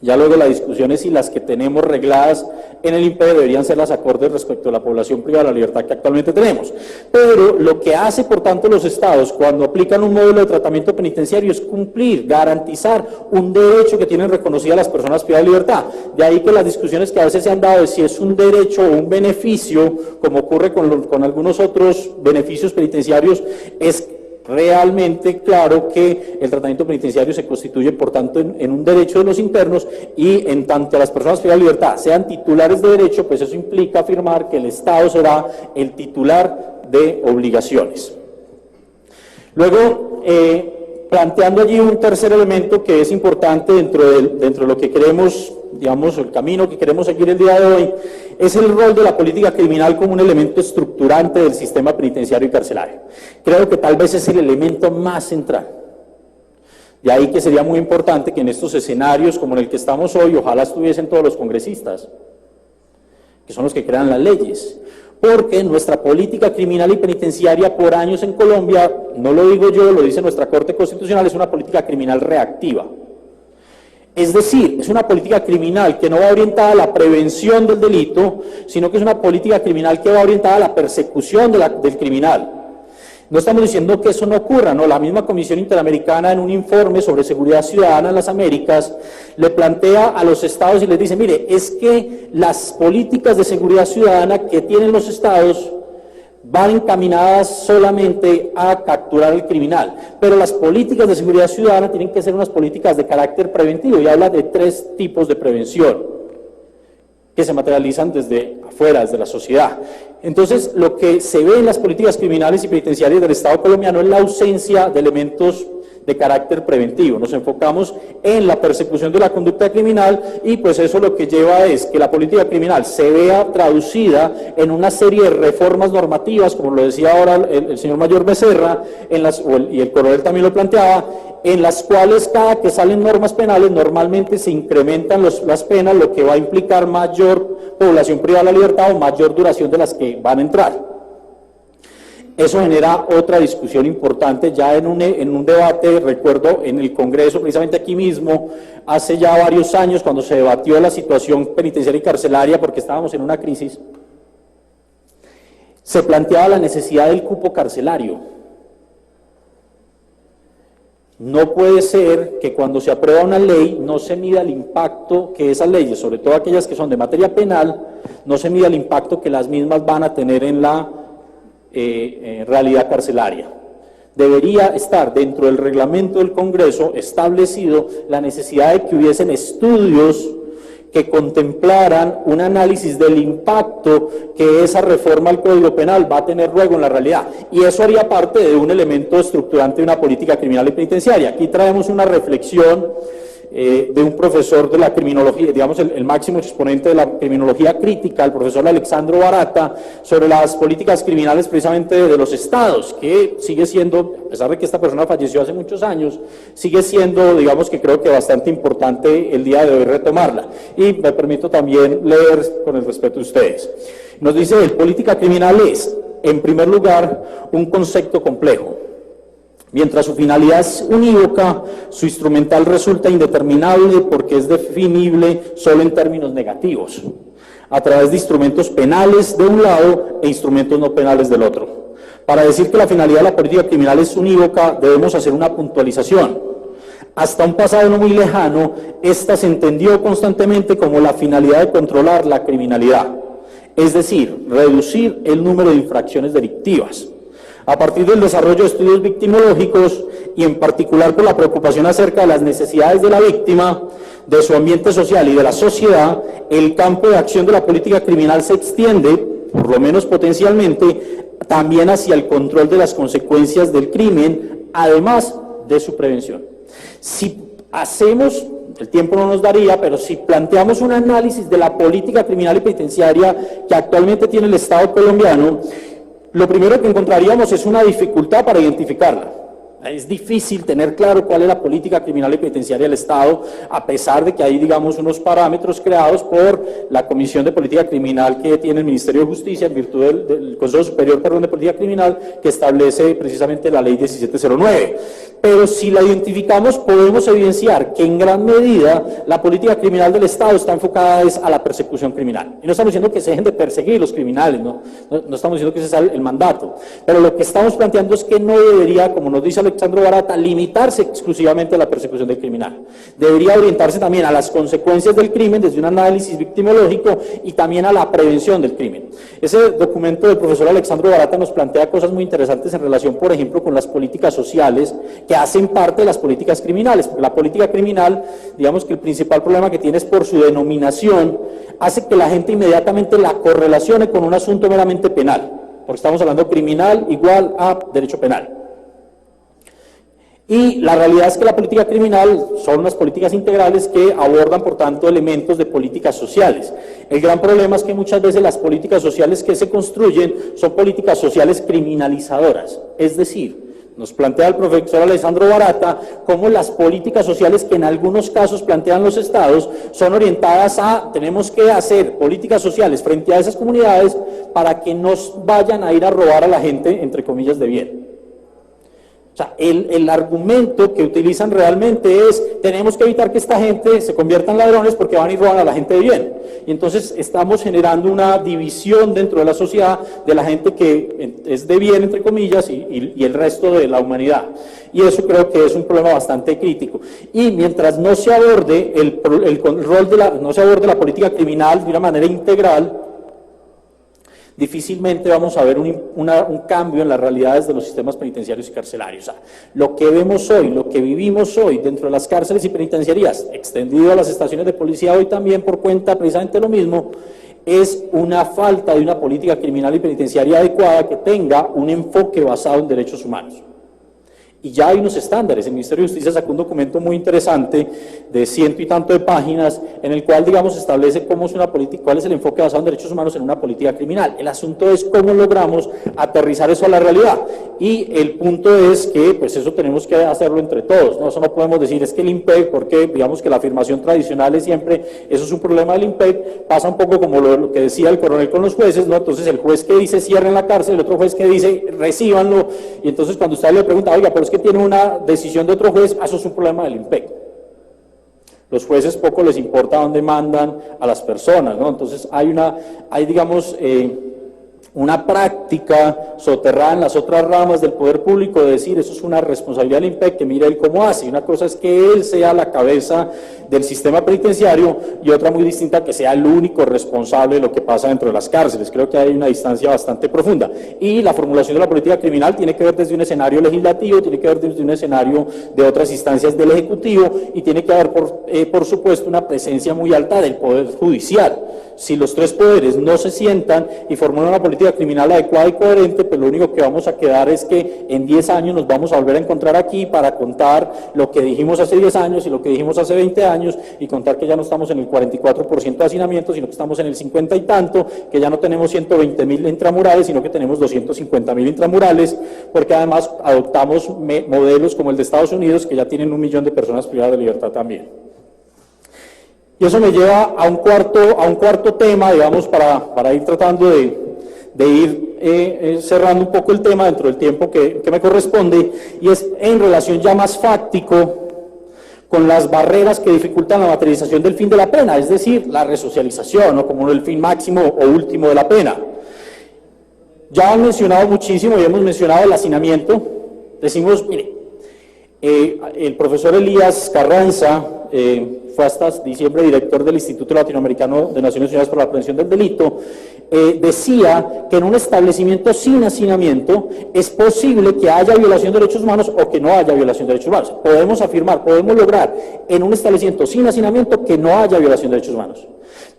Ya luego la discusión es si las que tenemos regladas en el IMPEC deberían ser las acordes respecto a la población privada de la libertad que actualmente tenemos. Pero lo que hace, por tanto, los estados cuando aplican un modelo de tratamiento penitenciario es cumplir, garantizar un derecho que tienen reconocida las personas privadas de libertad. De ahí que las discusiones que a veces se han dado de si es un derecho o un beneficio, como ocurre con algunos otros beneficios penitenciarios, es realmente claro que el tratamiento penitenciario se constituye, por tanto, en un derecho de los internos, y en tanto las personas privadas de libertad sean titulares de derecho, pues eso implica afirmar que el Estado será el titular de obligaciones. Luego, planteando allí un tercer elemento que es importante dentro de lo que queremos, digamos, el camino que queremos seguir el día de hoy, es el rol de la política criminal como un elemento estructurante del sistema penitenciario y carcelario. Creo que tal vez es el elemento más central. De ahí que sería muy importante que en estos escenarios como en el que estamos hoy, ojalá estuviesen todos los congresistas, que son los que crean las leyes, porque nuestra política criminal y penitenciaria por años en Colombia, no lo digo yo, lo dice nuestra Corte Constitucional, es una política criminal reactiva. Es decir, es una política criminal que no va orientada a la prevención del delito, sino que es una política criminal que va orientada a la persecución del criminal. No estamos diciendo que eso no ocurra, no, la misma Comisión Interamericana en un informe sobre seguridad ciudadana en las Américas le plantea a los estados y les dice: mire, es que las políticas de seguridad ciudadana que tienen los estados van encaminadas solamente a capturar al criminal, pero las políticas de seguridad ciudadana tienen que ser unas políticas de carácter preventivo, y habla de 3 tipos de prevención. que se materializan desde afuera, desde la sociedad. Entonces, lo que se ve en las políticas criminales y penitenciarias del Estado colombiano es la ausencia de elementos de carácter preventivo. Nos enfocamos en la persecución de la conducta criminal y pues eso lo que lleva es que la política criminal se vea traducida en una serie de reformas normativas, como lo decía ahora el señor Mayor Becerra, y el coronel también lo planteaba, en las cuales cada que salen normas penales normalmente se incrementan las penas, lo que va a implicar mayor población privada de la libertad o mayor duración de las que van a entrar. Eso genera otra discusión importante ya en un debate, recuerdo, en el Congreso, precisamente aquí mismo, hace ya varios años, cuando se debatió la situación penitenciaria y carcelaria, porque estábamos en una crisis, se planteaba la necesidad del cupo carcelario. No puede ser que cuando se aprueba una ley no se mida el impacto que esas leyes, sobre todo aquellas que son de materia penal, no se mida el impacto que las mismas van a tener en la realidad carcelaria. Debería estar dentro del reglamento del Congreso establecido la necesidad de que hubiesen estudios que contemplaran un análisis del impacto que esa reforma al Código Penal va a tener luego en la realidad. Y eso haría parte de un elemento estructurante de una política criminal y penitenciaria. Aquí traemos una reflexión de un profesor de la criminología, digamos el máximo exponente de la criminología crítica, el profesor Alexandro Barata, sobre las políticas criminales precisamente de los estados, que sigue siendo, a pesar de que esta persona falleció hace muchos años, sigue siendo, digamos que creo que bastante importante el día de hoy retomarla. Y me permito también leer con el respeto de ustedes. Nos dice, política criminal es, en primer lugar, un concepto complejo. Mientras su finalidad es unívoca, su instrumental resulta indeterminable porque es definible solo en términos negativos, a través de instrumentos penales de un lado e instrumentos no penales del otro. Para decir que la finalidad de la política criminal es unívoca, debemos hacer una puntualización. Hasta un pasado no muy lejano, esta se entendió constantemente como la finalidad de controlar la criminalidad, es decir, reducir el número de infracciones delictivas. A partir del desarrollo de estudios victimológicos y en particular por la preocupación acerca de las necesidades de la víctima, de su ambiente social y de la sociedad, el campo de acción de la política criminal se extiende, por lo menos potencialmente, también hacia el control de las consecuencias del crimen, además de su prevención. Si hacemos, el tiempo no nos daría, pero si planteamos un análisis de la política criminal y penitenciaria que actualmente tiene el Estado colombiano, lo primero que encontraríamos es una dificultad para identificarla. Es difícil tener claro cuál es la política criminal y penitenciaria del Estado, a pesar de que hay, digamos, unos parámetros creados por la Comisión de Política Criminal que tiene el Ministerio de Justicia, en virtud del Consejo Superior de Política Criminal, que establece precisamente la Ley 1709. Pero si la identificamos, podemos evidenciar que en gran medida la política criminal del Estado está enfocada a la persecución criminal. Y no estamos diciendo que se dejen de perseguir los criminales, no estamos diciendo que ese sea el mandato, pero lo que estamos planteando es que no debería, como nos dice Alexandro Barata, limitarse exclusivamente a la persecución del criminal. Debería orientarse también a las consecuencias del crimen desde un análisis victimológico y también a la prevención del crimen. Ese documento del profesor Alexandro Barata nos plantea cosas muy interesantes en relación, por ejemplo, con las políticas sociales que hacen parte de las políticas criminales, porque la política criminal, digamos que el principal problema que tiene es por su denominación, hace que la gente inmediatamente la correlacione con un asunto meramente penal, porque estamos hablando criminal igual a derecho penal. Y la realidad es que la política criminal son unas políticas integrales que abordan, por tanto, elementos de políticas sociales. El gran problema es que muchas veces las políticas sociales que se construyen son políticas sociales criminalizadoras, es decir, nos plantea el profesor Alessandro Barata cómo las políticas sociales que en algunos casos plantean los estados son orientadas a, tenemos que hacer políticas sociales frente a esas comunidades para que nos vayan a ir a robar a la gente, entre comillas, de bien. O sea, el argumento que utilizan realmente es, tenemos que evitar que esta gente se convierta en ladrones porque van y roban a la gente de bien. Y entonces estamos generando una división dentro de la sociedad de la gente que es de bien, entre comillas, y el resto de la humanidad. Y eso creo que es un problema bastante crítico. Y mientras no se aborde no se aborde la política criminal de una manera integral, difícilmente vamos a ver un cambio en las realidades de los sistemas penitenciarios y carcelarios. O sea, lo que vemos hoy, lo que vivimos hoy dentro de las cárceles y penitenciarías, extendido a las estaciones de policía hoy también por cuenta precisamente lo mismo, es una falta de una política criminal y penitenciaria adecuada que tenga un enfoque basado en derechos humanos. Y ya hay unos estándares. El Ministerio de Justicia sacó un documento muy interesante de 100 y tanto de páginas en el cual, digamos, establece cómo es una política, cuál es el enfoque basado en derechos humanos en una política criminal. El asunto es cómo logramos aterrizar eso a la realidad. Y el punto es que, pues eso tenemos que hacerlo entre todos, ¿no? Eso no podemos decir, es que el IMPEC, porque digamos que la afirmación tradicional es siempre, eso es un problema del IMPEC, pasa un poco como lo que decía el coronel con los jueces, ¿no? Entonces el juez que dice cierren la cárcel, el otro juez que dice recíbanlo, y entonces cuando usted le pregunta, oiga, pero es que tiene una decisión de otro juez, eso es un problema del IMPEC. Los jueces poco les importa dónde mandan a las personas, ¿no? Entonces hay digamos, una práctica soterrada en las otras ramas del poder público de decir eso es una responsabilidad del IMPEC, que mire él cómo hace. Y una cosa es que él sea la cabeza del sistema penitenciario y otra muy distinta que sea el único responsable de lo que pasa dentro de las cárceles. Creo que hay una distancia bastante profunda. Y la formulación de la política criminal tiene que ver desde un escenario legislativo, tiene que ver desde un escenario de otras instancias del Ejecutivo y tiene que haber, por supuesto, una presencia muy alta del Poder Judicial. Si los tres poderes no se sientan y formulan una política criminal adecuada y coherente, pues lo único que vamos a quedar es que en 10 años nos vamos a volver a encontrar aquí para contar lo que dijimos hace 10 años y lo que dijimos hace 20 años y contar que ya no estamos en el 44% de hacinamiento, sino que estamos en el 50 y tanto, que ya no tenemos 120.000 intramurales, sino que tenemos 250.000 intramurales, porque además adoptamos modelos como el de Estados Unidos, que ya tienen 1 millón de personas privadas de libertad también. Y eso me lleva a un cuarto tema, digamos, para ir tratando de ir cerrando un poco el tema dentro del tiempo que me corresponde, y es en relación ya más fáctico con las barreras que dificultan la materialización del fin de la pena, es decir, la resocialización, ¿no? Como el fin máximo o último de la pena. Ya han mencionado muchísimo y hemos mencionado el hacinamiento. Decimos, mire, el profesor Elías Carranza fue hasta diciembre director del Instituto Latinoamericano de Naciones Unidas para la Prevención del Delito, decía que en un establecimiento sin hacinamiento es posible que haya violación de derechos humanos o que no haya violación de derechos humanos. Podemos afirmar, podemos lograr en un establecimiento sin hacinamiento que no haya violación de derechos humanos.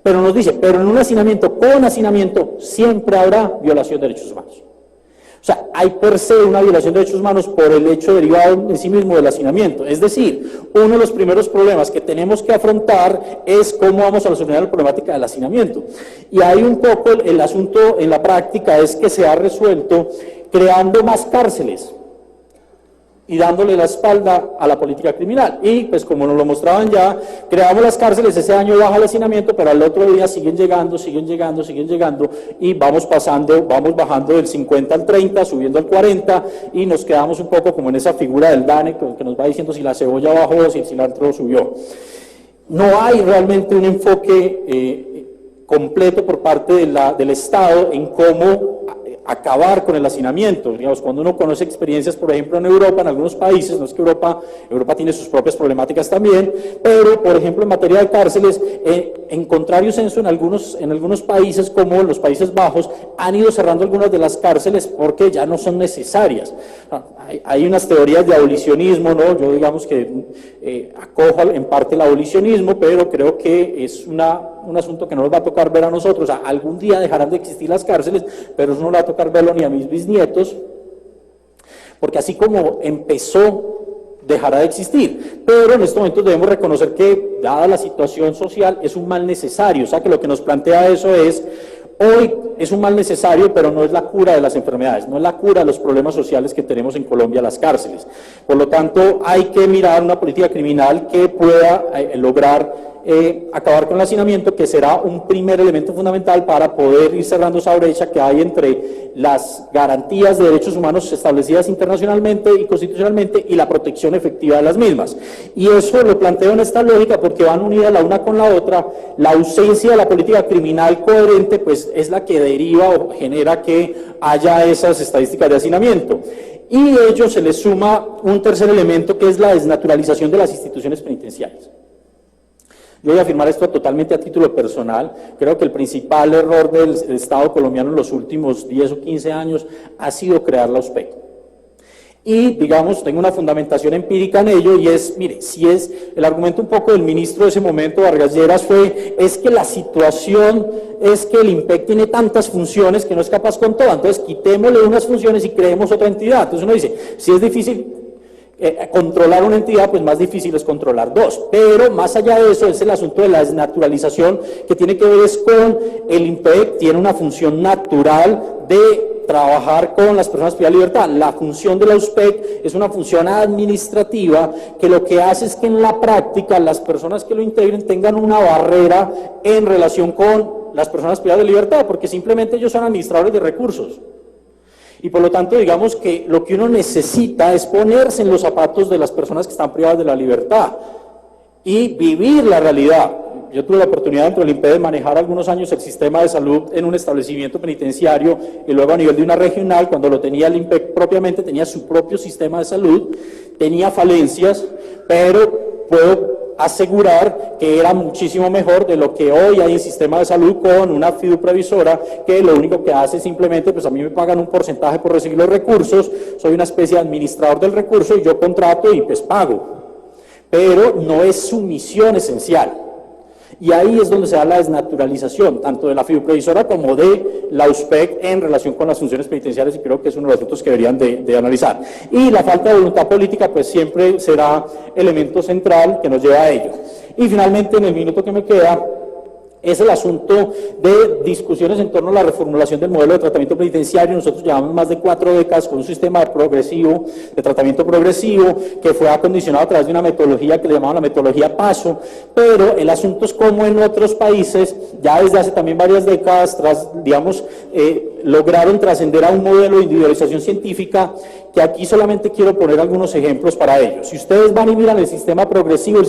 Pero nos dice, pero en un hacinamiento con hacinamiento siempre habrá violación de derechos humanos. O sea, hay per se una violación de derechos humanos por el hecho derivado en sí mismo del hacinamiento. Es decir, uno de los primeros problemas que tenemos que afrontar es cómo vamos a resolver la problemática del hacinamiento. Y ahí un poco el asunto en la práctica es que se ha resuelto creando más cárceles y dándole la espalda a la política criminal. Y pues como nos lo mostraban ya, creamos las cárceles, ese año baja el hacinamiento, pero al otro día siguen llegando, y vamos bajando del 50 al 30, subiendo al 40, y nos quedamos un poco como en esa figura del DANE, que nos va diciendo si la cebolla bajó, si el cilantro subió. No hay realmente un enfoque completo por parte del Estado en cómo acabar con el hacinamiento. Digamos, cuando uno conoce experiencias, por ejemplo, en Europa, en algunos países, no es que Europa tiene sus propias problemáticas también, pero, por ejemplo, en materia de cárceles, en contrario censo, en algunos países, como los Países Bajos, han ido cerrando algunas de las cárceles porque ya no son necesarias. Hay unas teorías de abolicionismo, ¿no? Yo digamos que acojo en parte el abolicionismo, pero creo que es un asunto que no nos va a tocar ver a nosotros. O sea, algún día dejarán de existir las cárceles, pero eso no le va a tocar verlo ni a mis bisnietos, porque así como empezó, dejará de existir. Pero en estos momentos debemos reconocer que, dada la situación social, es un mal necesario. O sea, que lo que nos plantea eso es, hoy es un mal necesario, pero no es la cura de las enfermedades, no es la cura de los problemas sociales que tenemos en Colombia, las cárceles. Por lo tanto, hay que mirar una política criminal que pueda lograr acabar con el hacinamiento, que será un primer elemento fundamental para poder ir cerrando esa brecha que hay entre las garantías de derechos humanos establecidas internacionalmente y constitucionalmente y la protección efectiva de las mismas. Y eso lo planteo en esta lógica porque van unidas la una con la otra. La ausencia de la política criminal coherente pues es la que deriva o genera que haya esas estadísticas de hacinamiento. Y de ello se le suma un tercer elemento, que es la desnaturalización de las instituciones penitenciarias. Yo voy a afirmar esto totalmente a título personal. Creo que el principal error del Estado colombiano en los últimos 10 o 15 años ha sido crear la USPEC. Y, digamos, tengo una fundamentación empírica en ello y es, mire, si es el argumento un poco del ministro de ese momento, Vargas Lleras, es que la situación es que el IMPEC tiene tantas funciones que no es capaz con todas, entonces quitémosle unas funciones y creemos otra entidad. Entonces uno dice, si es difícil controlar una entidad, pues más difícil es controlar dos. Pero más allá de eso es el asunto de la desnaturalización, que tiene que ver es con el IMPEC, tiene una función natural de trabajar con las personas privadas de libertad. La función de la USPEC es una función administrativa que lo que hace es que en la práctica las personas que lo integren tengan una barrera en relación con las personas privadas de libertad, porque simplemente ellos son administradores de recursos. Y por lo tanto, digamos que lo que uno necesita es ponerse en los zapatos de las personas que están privadas de la libertad y vivir la realidad. Yo tuve la oportunidad dentro del IMPEC de manejar algunos años el sistema de salud en un establecimiento penitenciario y luego a nivel de una regional, cuando lo tenía el IMPEC propiamente, tenía su propio sistema de salud, tenía falencias, pero puedo asegurar que era muchísimo mejor de lo que hoy hay en sistema de salud con una fiduprevisora que lo único que hace es simplemente, pues a mí me pagan un porcentaje por recibir los recursos, soy una especie de administrador del recurso y yo contrato y pues pago, pero no es su misión esencial. Y ahí es donde se da la desnaturalización, tanto de la fiduprevisora como de la USPEC en relación con las funciones penitenciarias, y creo que es uno de los asuntos que deberían de analizar. Y la falta de voluntad política, pues siempre será elemento central que nos lleva a ello. Y finalmente, en el minuto que me queda, es el asunto de discusiones en torno a la reformulación del modelo de tratamiento penitenciario. Nosotros llevamos más de 4 décadas con un sistema progresivo, de tratamiento progresivo, que fue acondicionado a través de una metodología que le llamaban la metodología PASO, pero el asunto es como en otros países, ya desde hace también varias décadas, lograron trascender a un modelo de individualización científica, que aquí solamente quiero poner algunos ejemplos para ello. Si ustedes van y miran el sistema progresivo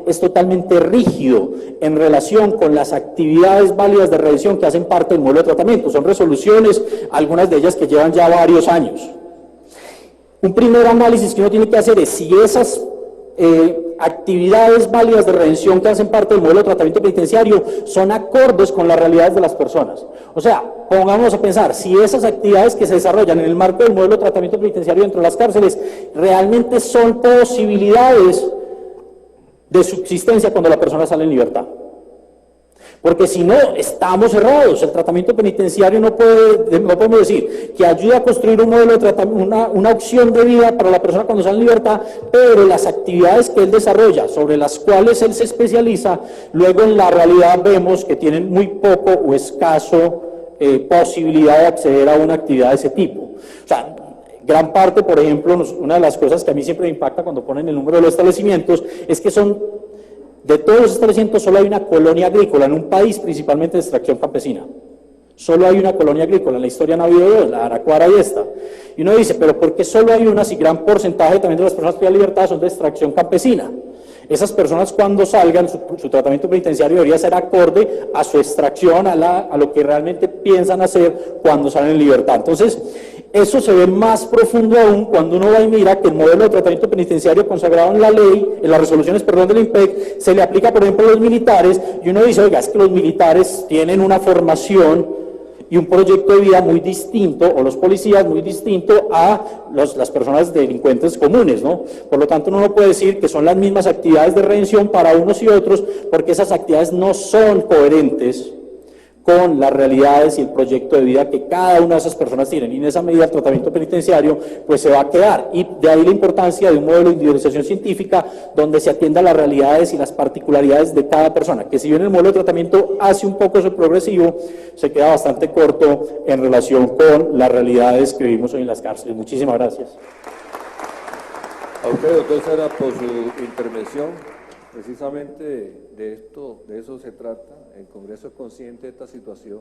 es totalmente rígido en relación con las actividades válidas de redención que hacen parte del modelo de tratamiento. Son resoluciones, algunas de ellas que llevan ya varios años. Un primer análisis que uno tiene que hacer es si esas actividades válidas de redención que hacen parte del modelo de tratamiento penitenciario son acordes con las realidades de las personas. O sea, pongámonos a pensar, si esas actividades que se desarrollan en el marco del modelo de tratamiento penitenciario dentro de las cárceles realmente son posibilidades de subsistencia cuando la persona sale en libertad. Porque si no, estamos errados. El tratamiento penitenciario no podemos decir que ayuda a construir un modelo de tratamiento, una opción de vida para la persona cuando sale en libertad, pero las actividades que él desarrolla, sobre las cuales él se especializa, luego en la realidad vemos que tienen muy poco o escaso posibilidad de acceder a una actividad de ese tipo. O sea, gran parte, por ejemplo, una de las cosas que a mí siempre me impacta cuando ponen el número de los establecimientos es que de todos los establecimientos solo hay una colonia agrícola en un país principalmente de extracción campesina. Solo hay una colonia agrícola, en la historia no ha habido dos, la Aracuara y esta. Y uno dice, pero ¿por qué solo hay una si gran porcentaje también de las personas privadas de libertad son de extracción campesina? Esas personas cuando salgan, su tratamiento penitenciario debería ser acorde a su extracción, a lo que realmente piensan hacer cuando salen en libertad. Entonces, eso se ve más profundo aún cuando uno va y mira que el modelo de tratamiento penitenciario consagrado en la ley, en las resoluciones, del IMPEC, se le aplica, por ejemplo, a los militares, y uno dice, oiga, es que los militares tienen una formación y un proyecto de vida muy distinto, o los policías muy distinto a las personas delincuentes comunes, ¿no? Por lo tanto, uno no puede decir que son las mismas actividades de redención para unos y otros, porque esas actividades no son coherentes con las realidades y el proyecto de vida que cada una de esas personas tienen, y en esa medida el tratamiento penitenciario pues se va a quedar, y de ahí la importancia de un modelo de individualización científica donde se atienda las realidades y las particularidades de cada persona, que si bien el modelo de tratamiento hace un poco eso progresivo, se queda bastante corto en relación con las realidades que vivimos hoy en las cárceles. Muchísimas gracias. A usted, doctor Sara, por su intervención. Precisamente de eso se trata. El Congreso es consciente de esta situación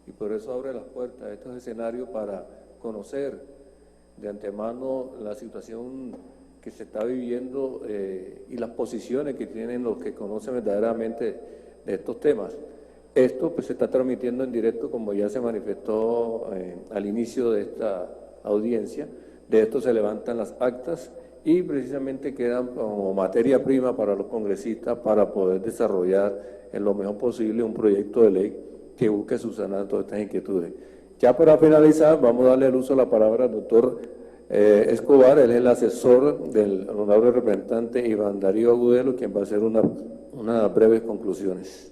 y por eso abre las puertas a estos escenarios para conocer de antemano la situación que se está viviendo y las posiciones que tienen los que conocen verdaderamente de estos temas. Esto pues se está transmitiendo en directo, como ya se manifestó al inicio de esta audiencia. De esto se levantan las actas y precisamente quedan como materia prima para los congresistas para poder desarrollar en lo mejor posible un proyecto de ley que busque subsanar todas estas inquietudes. Ya para finalizar, vamos a darle el uso de la palabra al doctor Escobar. Él es el asesor del honorable representante Iván Darío Agudelo, quien va a hacer unas breves conclusiones.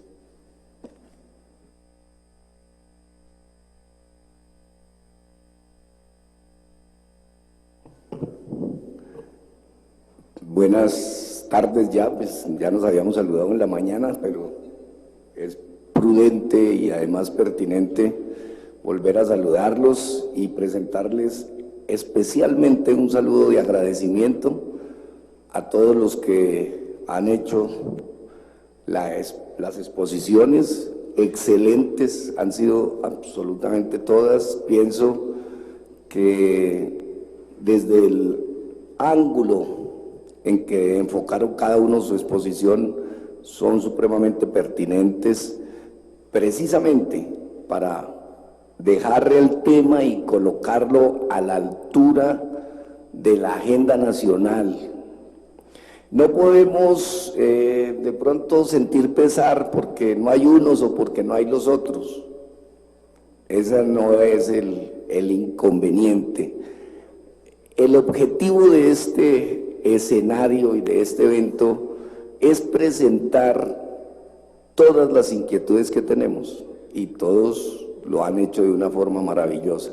Buenas tardes ya, pues ya nos habíamos saludado en la mañana, pero es prudente y además pertinente volver a saludarlos y presentarles especialmente un saludo de agradecimiento a todos los que han hecho las exposiciones, excelentes, han sido absolutamente todas. Pienso que desde el ángulo en que enfocaron cada uno su exposición son supremamente pertinentes, precisamente para dejar el tema y colocarlo a la altura de la agenda nacional. No podemos de pronto sentir pesar porque no hay unos o porque no hay los otros. Ese no es el inconveniente. El objetivo de este escenario y de este evento es presentar todas las inquietudes que tenemos, y todos lo han hecho de una forma maravillosa.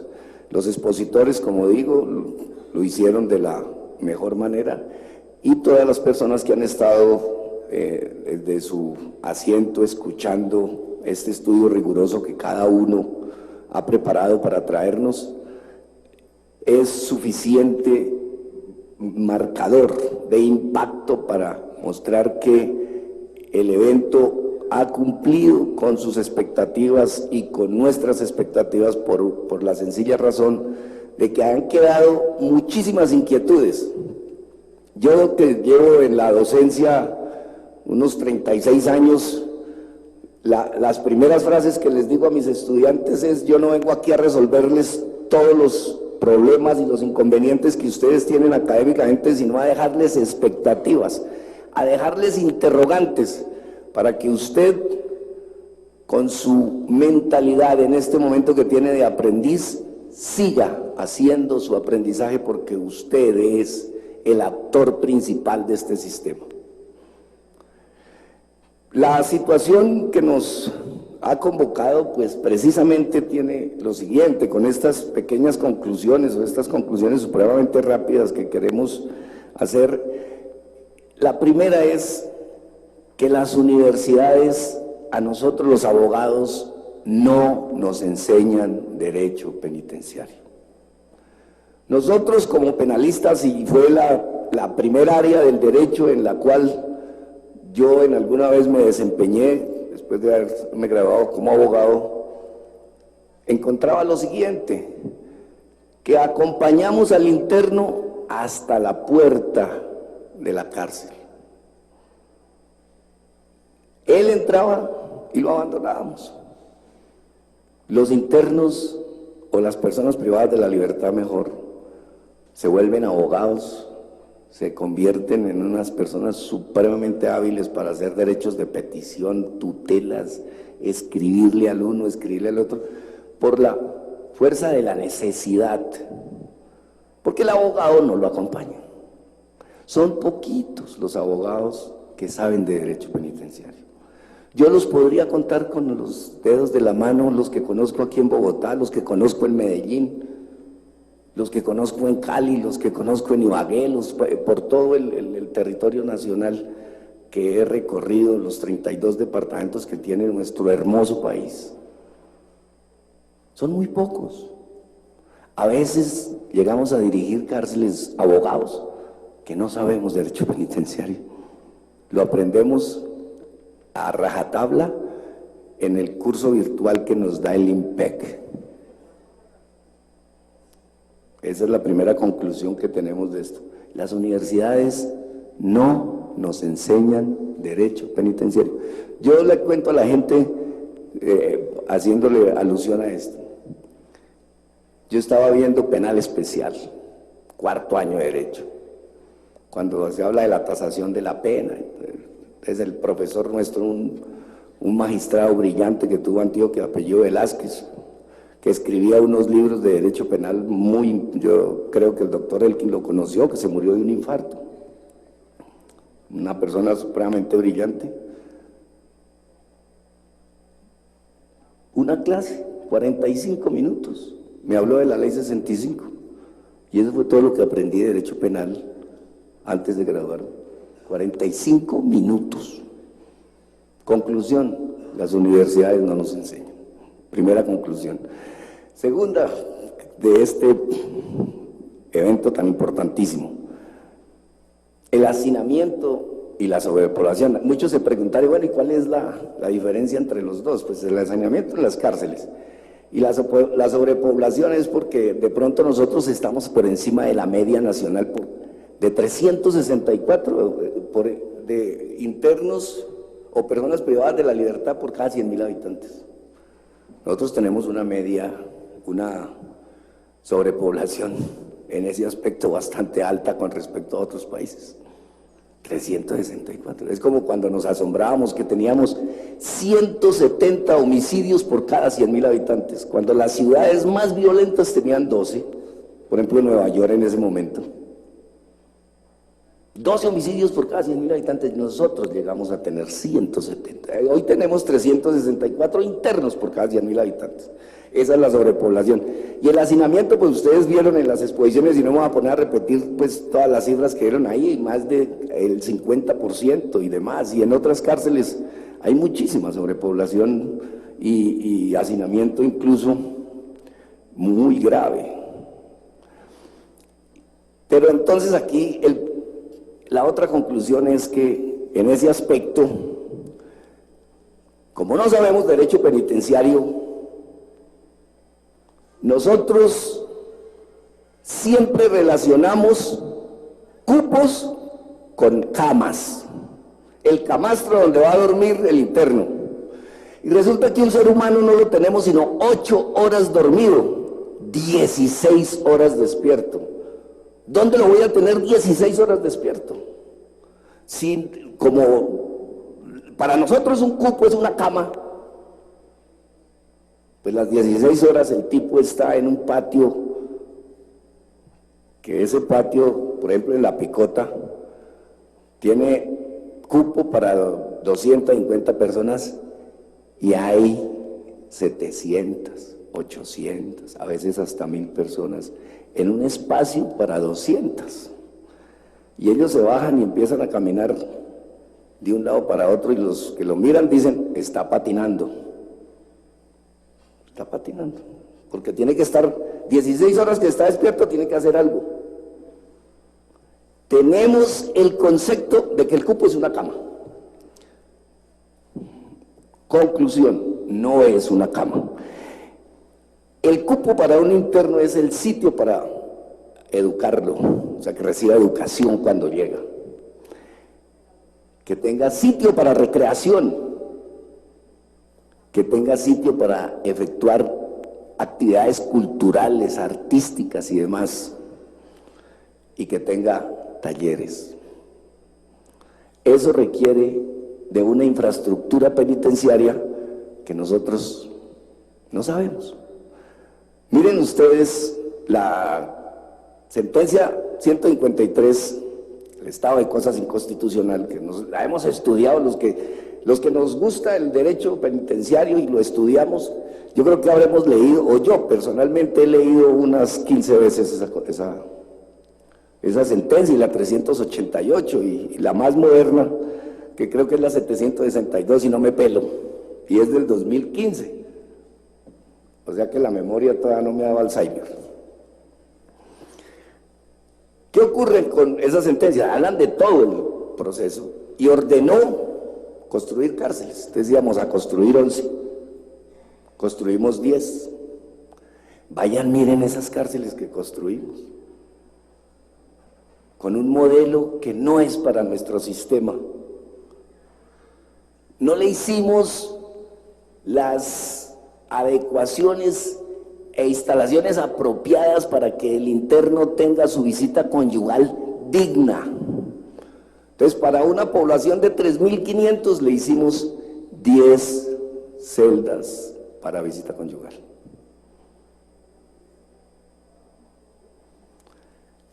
Los expositores, como digo, lo hicieron de la mejor manera, y todas las personas que han estado desde su asiento escuchando este estudio riguroso que cada uno ha preparado para traernos, es suficiente marcador de impacto para mostrar que el evento ha cumplido con sus expectativas y con nuestras expectativas por la sencilla razón de que han quedado muchísimas inquietudes. Yo que llevo en la docencia unos 36 años, las primeras frases que les digo a mis estudiantes es: yo no vengo aquí a resolverles todos los problemas y los inconvenientes que ustedes tienen académicamente, sino a dejarles expectativas, a dejarles interrogantes, para que usted, con su mentalidad en este momento que tiene de aprendiz, siga haciendo su aprendizaje, porque usted es el actor principal de este sistema. La situación que nos ha convocado, pues precisamente tiene lo siguiente, con estas pequeñas conclusiones o estas conclusiones supremamente rápidas que queremos hacer. La primera es que las universidades, a nosotros los abogados, no nos enseñan derecho penitenciario. Nosotros como penalistas, y fue la primera área del derecho en la cual yo en alguna vez me desempeñé, después de haberme graduado como abogado, encontraba lo siguiente, que acompañamos al interno hasta la puerta de la cárcel. Él entraba y lo abandonábamos. Los internos, o las personas privadas de la libertad mejor, se vuelven abogados, se convierten en unas personas supremamente hábiles para hacer derechos de petición, tutelas, escribirle al uno, escribirle al otro, por la fuerza de la necesidad, porque el abogado no lo acompaña. Son poquitos los abogados que saben de derecho penitenciario. Yo los podría contar con los dedos de la mano, los que conozco aquí en Bogotá, los que conozco en Medellín, los que conozco en Cali, los que conozco en Ibagué, por todo el territorio nacional que he recorrido, los 32 departamentos que tiene nuestro hermoso país. Son muy pocos. A veces llegamos a dirigir cárceles abogados que no sabemos derecho penitenciario. Lo aprendemos a rajatabla en el curso virtual que nos da el IMPEC. Esa es la primera conclusión que tenemos de esto. Las universidades no nos enseñan derecho penitenciario. Yo le cuento a la gente, haciéndole alusión a esto. Yo estaba viendo penal especial, cuarto año de derecho, cuando se habla de la tasación de la pena. Es el profesor nuestro, un magistrado brillante que tuvo Antioquia, apellido Velázquez, que escribía unos libros de derecho penal yo creo que el doctor Elkin lo conoció, que se murió de un infarto. Una persona supremamente brillante. Una clase, 45 minutos. Me habló de la ley 65. Y eso fue todo lo que aprendí de derecho penal antes de graduarme. 45 minutos. Conclusión, las universidades no nos enseñan. Primera conclusión. Segunda, de este evento tan importantísimo, el hacinamiento y la sobrepoblación. Muchos se preguntaron, bueno, ¿y cuál es la diferencia entre los dos? Pues el hacinamiento en las cárceles y la sobrepoblación es porque de pronto nosotros estamos por encima de la media nacional de 364 de internos o personas privadas de la libertad por cada 100.000 habitantes. Nosotros tenemos una media, una sobrepoblación en ese aspecto bastante alta con respecto a otros países. 364. Es como cuando nos asombrábamos que teníamos 170 homicidios por cada 100.000 habitantes, cuando las ciudades más violentas tenían 12, por ejemplo Nueva York en ese momento. 12 homicidios por cada 100.000 habitantes, nosotros llegamos a tener 170. Hoy tenemos 364 internos por cada 100.000 habitantes. Esa es la sobrepoblación. Y el hacinamiento, pues ustedes vieron en las exposiciones, y no me voy a poner a repetir pues todas las cifras que vieron ahí, más del 50% y demás. Y en otras cárceles hay muchísima sobrepoblación y hacinamiento incluso muy grave. Pero entonces aquí la otra conclusión es que en ese aspecto, como no sabemos derecho penitenciario, nosotros siempre relacionamos cupos con camas. El camastro donde va a dormir el interno. Y resulta que un ser humano no lo tenemos sino 8 horas dormido, 16 horas despierto. ¿Dónde lo voy a tener 16 horas despierto? Si, como para nosotros un cupo es una cama, pues las 16 horas el tipo está en un patio, que ese patio, por ejemplo en La Picota, tiene cupo para 250 personas y hay 700, 800, a veces hasta 1000 personas en un espacio para 200. Y ellos se bajan y empiezan a caminar de un lado para otro y los que lo miran dicen, está patinando. Está patinando, porque tiene que estar 16 horas que está despierto, tiene que hacer algo. Tenemos el concepto de que el cupo es una cama. Conclusión, no es una cama. El cupo para un interno es el sitio para educarlo, o sea, que reciba educación cuando llega. Que tenga sitio para recreación, que tenga sitio para efectuar actividades culturales, artísticas y demás, y que tenga talleres. Eso requiere de una infraestructura penitenciaria que nosotros no sabemos. Miren ustedes la sentencia 153, el estado de cosas inconstitucional, que la hemos estudiado los que nos gusta el derecho penitenciario y lo estudiamos. Yo creo que habremos leído, o yo personalmente he leído unas 15 veces esa sentencia, y la 388, y la más moderna, que creo que es la 762, y no me pelo, y es del 2015. O sea que la memoria todavía no me ha dado Alzheimer. ¿Qué ocurre con esa sentencia? Hablan de todo el proceso y ordenó construir cárceles. Decíamos a construir 11, construimos 10. Vayan, miren esas cárceles que construimos, con un modelo que no es para nuestro sistema. No le hicimos las adecuaciones e instalaciones apropiadas para que el interno tenga su visita conyugal digna. Entonces, para una población de 3.500 le hicimos 10 celdas para visita conyugal.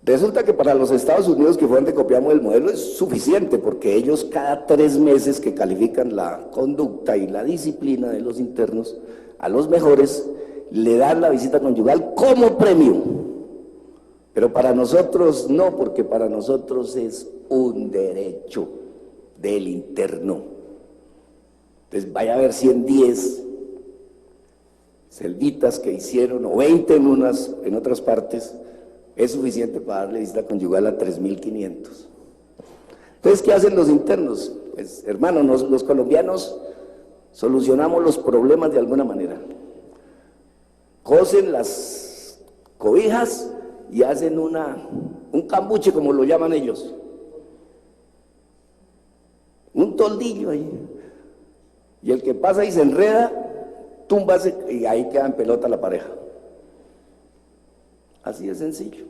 Resulta que para los Estados Unidos, que fue donde copiamos el modelo, es suficiente, porque ellos cada 3 meses que califican la conducta y la disciplina de los internos, a los mejores le dan la visita conyugal como premio. Pero para nosotros no, porque para nosotros es un derecho del interno. Entonces vaya a ver si en 10 celditas que hicieron, o 20 en otras partes, es suficiente para darle visita conyugal a 3.500. Entonces, ¿qué hacen los internos? Pues, hermanos, los colombianos solucionamos los problemas de alguna manera. Cosen las cobijas y hacen un cambuche, como lo llaman ellos. Un toldillo ahí. Y el que pasa y se enreda, túmbase y ahí queda en pelota la pareja. Así de sencillo.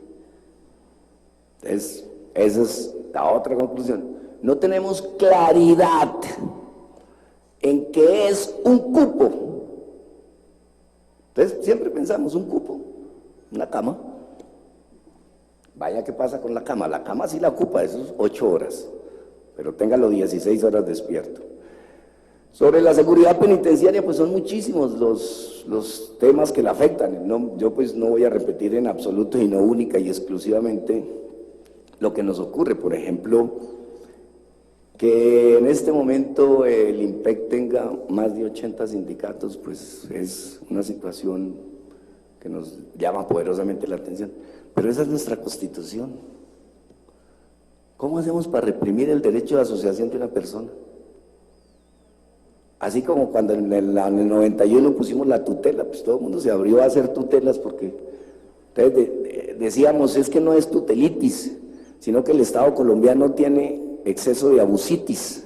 Entonces, esa es la otra conclusión. No tenemos claridad en qué es un cupo. Entonces, siempre pensamos, un cupo, una cama. Vaya, ¿qué pasa con la cama? La cama sí la ocupa, esos 8 horas, pero téngalo 16 horas despierto. Sobre la seguridad penitenciaria, pues son muchísimos los temas que la afectan. Yo pues no voy a repetir en absoluto, sino única y exclusivamente lo que nos ocurre. Por ejemplo, que en este momento el IMPEC tenga más de 80 sindicatos, pues es una situación que nos llama poderosamente la atención. Pero esa es nuestra Constitución. ¿Cómo hacemos para reprimir el derecho de asociación de una persona? Así como cuando en el 91 pusimos la tutela, pues todo el mundo se abrió a hacer tutelas porque entonces decíamos, es que no es tutelitis, sino que el Estado colombiano tiene exceso de abusitis.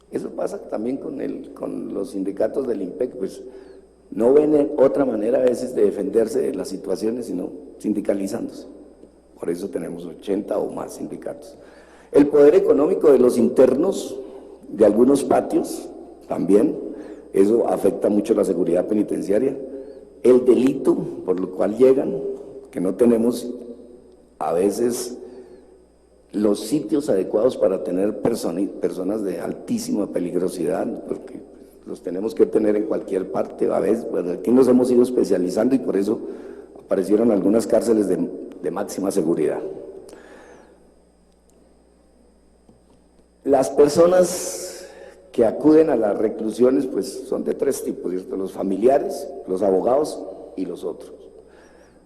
Eso pasa también con los sindicatos del IMPEC, pues no ven otra manera a veces de defenderse de las situaciones, sino sindicalizándose. Por eso tenemos 80 o más sindicatos. El poder económico de los internos de algunos patios, también, eso afecta mucho la seguridad penitenciaria. El delito por lo cual llegan, que no tenemos a veces los sitios adecuados para tener personas de altísima peligrosidad, porque los tenemos que tener en cualquier parte. A veces, bueno, aquí nos hemos ido especializando y por eso aparecieron algunas cárceles de máxima seguridad. Las personas que acuden a las reclusiones, pues son de 3 tipos, ¿cierto? Los familiares, los abogados y los otros.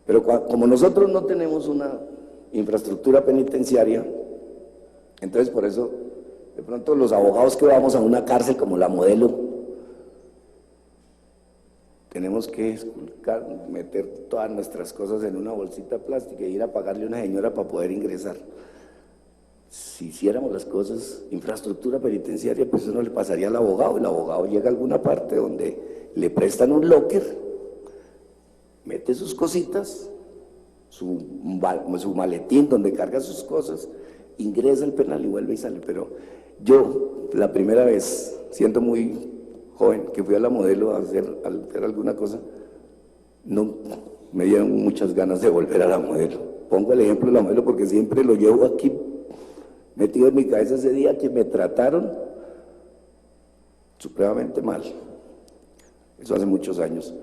Pero como nosotros no tenemos una infraestructura penitenciaria, entonces por eso, de pronto los abogados que vamos a una cárcel como la Modelo, tenemos que esculcar, meter todas nuestras cosas en una bolsita plástica e ir a pagarle a una señora para poder ingresar. Si hiciéramos las cosas, infraestructura penitenciaria, pues eso no le pasaría al abogado. El abogado llega a alguna parte donde le prestan un locker, mete sus cositas, su maletín donde carga sus cosas, ingresa al penal y vuelve y sale. Pero yo, la primera vez, siendo muy joven, que fui a la Modelo a hacer alguna cosa, no me dieron muchas ganas de volver a la Modelo. Pongo el ejemplo de la Modelo porque siempre lo llevo aquí metido en mi cabeza ese día que me trataron supremamente mal. Eso hace muchos años.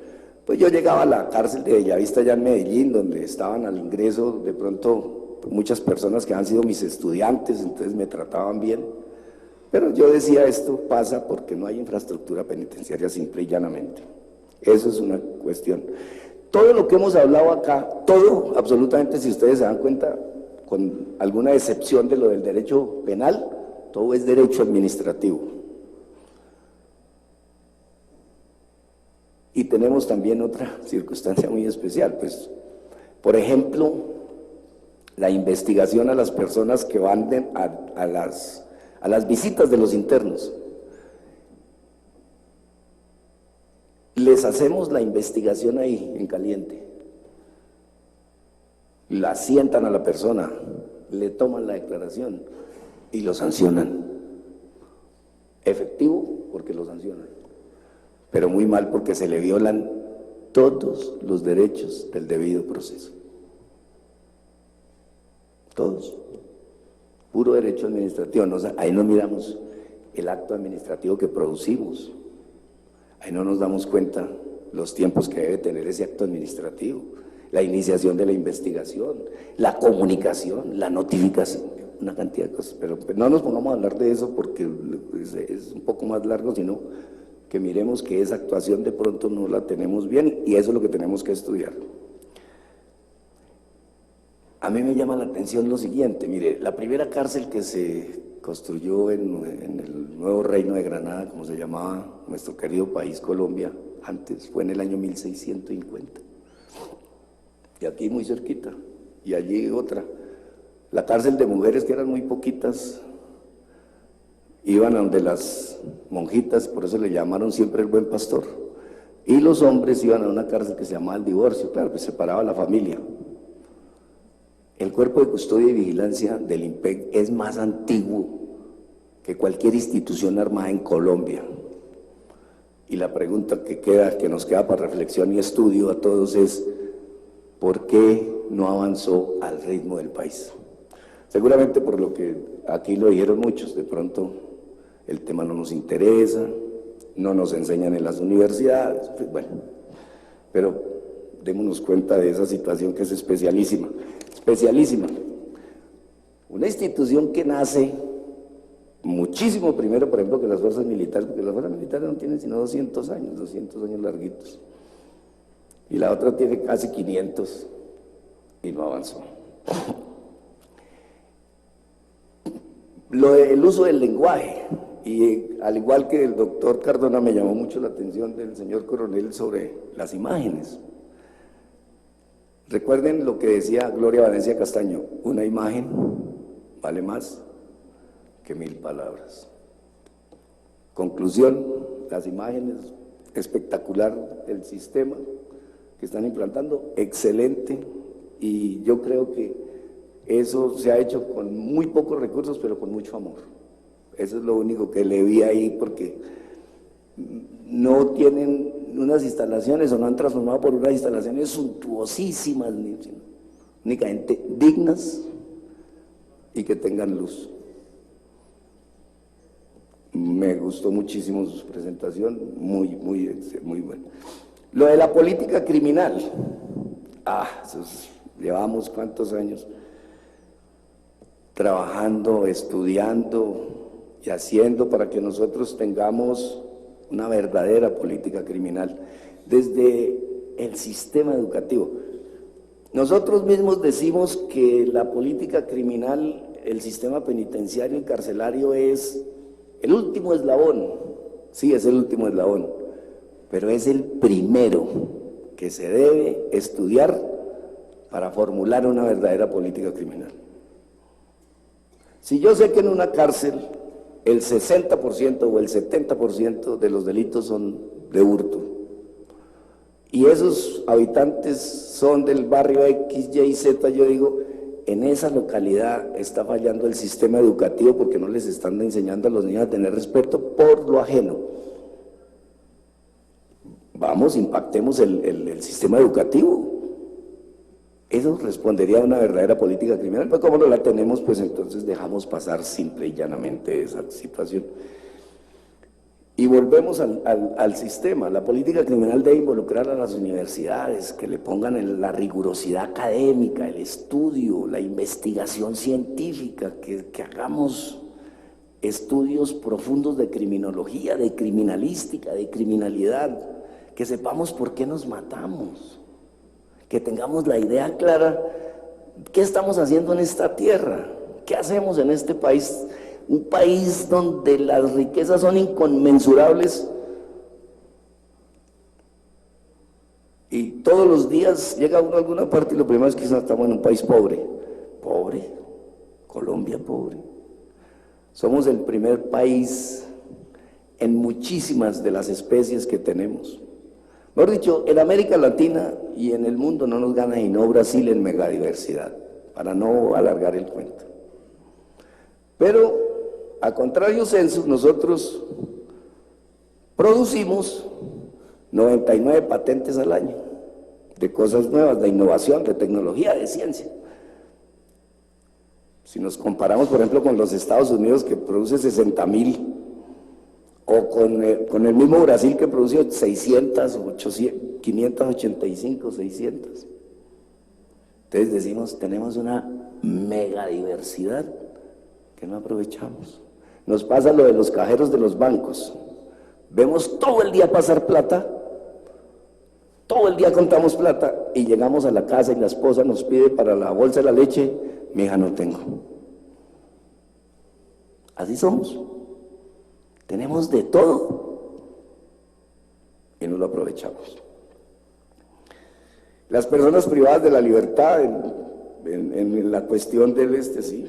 Pues yo llegaba a la cárcel de Bellavista allá en Medellín, donde estaban al ingreso de pronto muchas personas que han sido mis estudiantes, entonces me trataban bien. Pero yo decía, esto pasa porque no hay infraestructura penitenciaria, simple y llanamente. Eso es una cuestión. Todo lo que hemos hablado acá, todo, absolutamente, si ustedes se dan cuenta, con alguna excepción de lo del derecho penal, todo es derecho administrativo. Y tenemos también otra circunstancia muy especial, pues, por ejemplo, la investigación a las personas que van a las visitas de los internos. Les hacemos la investigación ahí, en caliente. La sientan a la persona, le toman la declaración y lo sancionan. Efectivo porque lo sancionan, pero muy mal porque se le violan todos los derechos del debido proceso. Todos. Puro derecho administrativo. Ahí no miramos el acto administrativo que producimos. Ahí no nos damos cuenta los tiempos que debe tener ese acto administrativo, la iniciación de la investigación, la comunicación, la notificación, una cantidad de cosas. Pero no nos pongamos a hablar de eso porque es un poco más largo, sino que miremos que esa actuación de pronto no la tenemos bien y eso es lo que tenemos que estudiar. A mí me llama la atención lo siguiente, mire, la primera cárcel que se construyó en el nuevo Reino de Granada, como se llamaba nuestro querido país Colombia, antes fue en el año 1650, y aquí muy cerquita, y allí otra. La cárcel de mujeres, que eran muy poquitas, iban a donde las monjitas, por eso le llamaron siempre el buen pastor, y los hombres iban a una cárcel que se llamaba el divorcio, claro, que separaba a la familia. El cuerpo de custodia y vigilancia del IMPEC es más antiguo que cualquier institución armada en Colombia. Y la pregunta que nos queda para reflexión y estudio a todos es, ¿por qué no avanzó al ritmo del país? Seguramente por lo que aquí lo dijeron muchos, de pronto el tema no nos interesa, no nos enseñan en las universidades, bueno, pero démonos cuenta de esa situación que es especialísima. Especialísima. Una institución que nace muchísimo primero, por ejemplo, que las fuerzas militares, porque las fuerzas militares no tienen sino 200 años larguitos. Y la otra tiene casi 500 y no avanzó. El uso del lenguaje, y al igual que el doctor Cardona, me llamó mucho la atención del señor coronel sobre las imágenes. Recuerden lo que decía Gloria Valencia Castaño, una imagen vale más que 1000 palabras. Conclusión, las imágenes, espectacular el sistema que están implantando, excelente, y yo creo que eso se ha hecho con muy pocos recursos, pero con mucho amor. Eso es lo único que le vi ahí, porque no tienen unas instalaciones o no han transformado por unas instalaciones suntuosísimas, únicamente dignas y que tengan luz. Me gustó muchísimo su presentación, muy buena. Lo de la política criminal, llevamos cuántos años trabajando, estudiando y haciendo para que nosotros tengamos una verdadera política criminal, desde el sistema educativo. Nosotros mismos decimos que la política criminal, el sistema penitenciario y carcelario es el último eslabón, sí, es el último eslabón, pero es el primero que se debe estudiar para formular una verdadera política criminal. Si yo sé que en una cárcel el 60% o el 70% de los delitos son de hurto, y esos habitantes son del barrio X, Y, Z, yo digo, en esa localidad está fallando el sistema educativo porque no les están enseñando a los niños a tener respeto por lo ajeno. Vamos, impactemos el sistema educativo. Eso respondería a una verdadera política criminal, pero como no la tenemos, pues entonces dejamos pasar simple y llanamente esa situación. Y volvemos al sistema. La política criminal debe involucrar a las universidades, que le pongan la rigurosidad académica, el estudio, la investigación científica, que hagamos estudios profundos de criminología, de criminalística, de criminalidad, que sepamos por qué nos matamos, que tengamos la idea clara, qué estamos haciendo en esta tierra, qué hacemos en este país, un país donde las riquezas son inconmensurables y todos los días llega uno a alguna parte y lo primero es que estamos en un país pobre, Colombia pobre. Somos el primer país en muchísimas de las especies que tenemos. Mejor dicho, en América Latina y en el mundo no nos gana sino Brasil en megadiversidad, para no alargar el cuento. Pero a contrario censo, nosotros producimos 99 patentes al año, de cosas nuevas, de innovación, de tecnología, de ciencia. Si nos comparamos, por ejemplo, con los Estados Unidos, que produce 60.000, o con el mismo Brasil, que produce 600, 800, 585, 600. Entonces decimos, tenemos una mega diversidad que no aprovechamos. Nos pasa lo de los cajeros de los bancos. Vemos todo el día pasar plata, todo el día contamos plata y llegamos a la casa y la esposa nos pide para la bolsa de la leche, mi hija no tengo. Así somos. Tenemos de todo y no lo aprovechamos. Las personas privadas de la libertad en la cuestión del sí.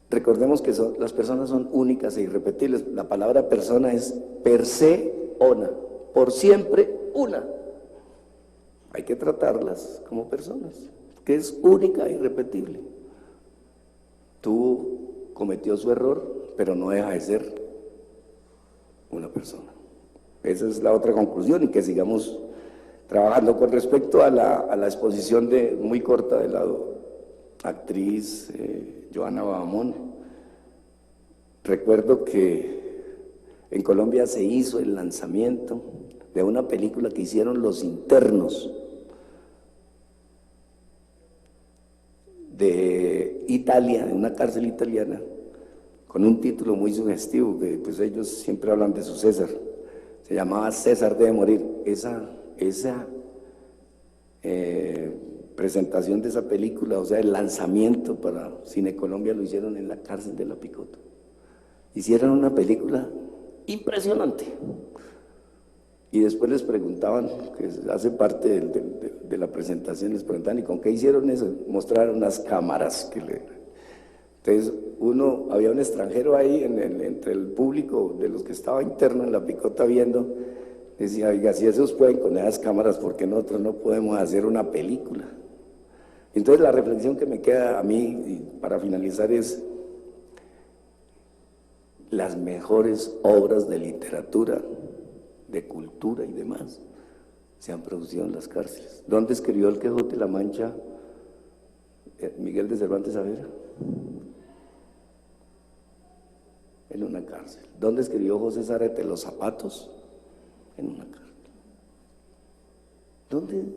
Recordemos que las personas son únicas e irrepetibles. La palabra persona es per se una, por siempre una. Hay que tratarlas como personas, que es única e irrepetible. Cometió su error, pero no deja de ser una persona. Esa es la otra conclusión, y que sigamos trabajando. Con respecto a la exposición muy corta de la actriz Joana Bahamón, recuerdo que en Colombia se hizo el lanzamiento de una película que hicieron los internos de Italia, de una cárcel italiana, con un título muy sugestivo, que pues ellos siempre hablan de su César. Se llamaba César debe morir. Esa presentación de esa película, o sea, el lanzamiento para Cine Colombia, lo hicieron en la cárcel de La Picota. Hicieron una película impresionante. Y después les preguntaban, que hace parte de la presentación, les preguntaban, ¿y con qué hicieron eso? Mostraron unas cámaras que Entonces, había un extranjero ahí entre el público de los que estaba interno en La Picota viendo, decía, oiga, si esos pueden con esas cámaras, ¿por qué nosotros no podemos hacer una película? Entonces, la reflexión que me queda a mí, para finalizar, es las mejores obras de literatura, de cultura y demás, se han producido en las cárceles. ¿Dónde escribió el Quijote de la Mancha Miguel de Cervantes Saavedra? En una cárcel. ¿Dónde escribió José Zárate Los Zapatos? En una cárcel.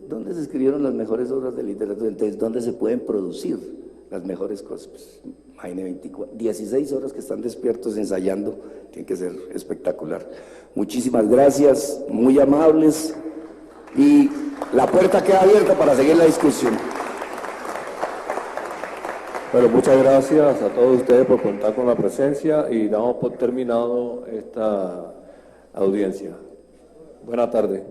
¿Dónde se escribieron las mejores obras de literatura? Entonces, ¿dónde se pueden producir las mejores cosas? Pues, imagine 16 horas que están despiertos ensayando, tiene que ser espectacular. Muchísimas gracias, muy amables, y la puerta queda abierta para seguir la discusión. Bueno, muchas gracias a todos ustedes por contar con la presencia y damos por terminado esta audiencia. Buenas tardes.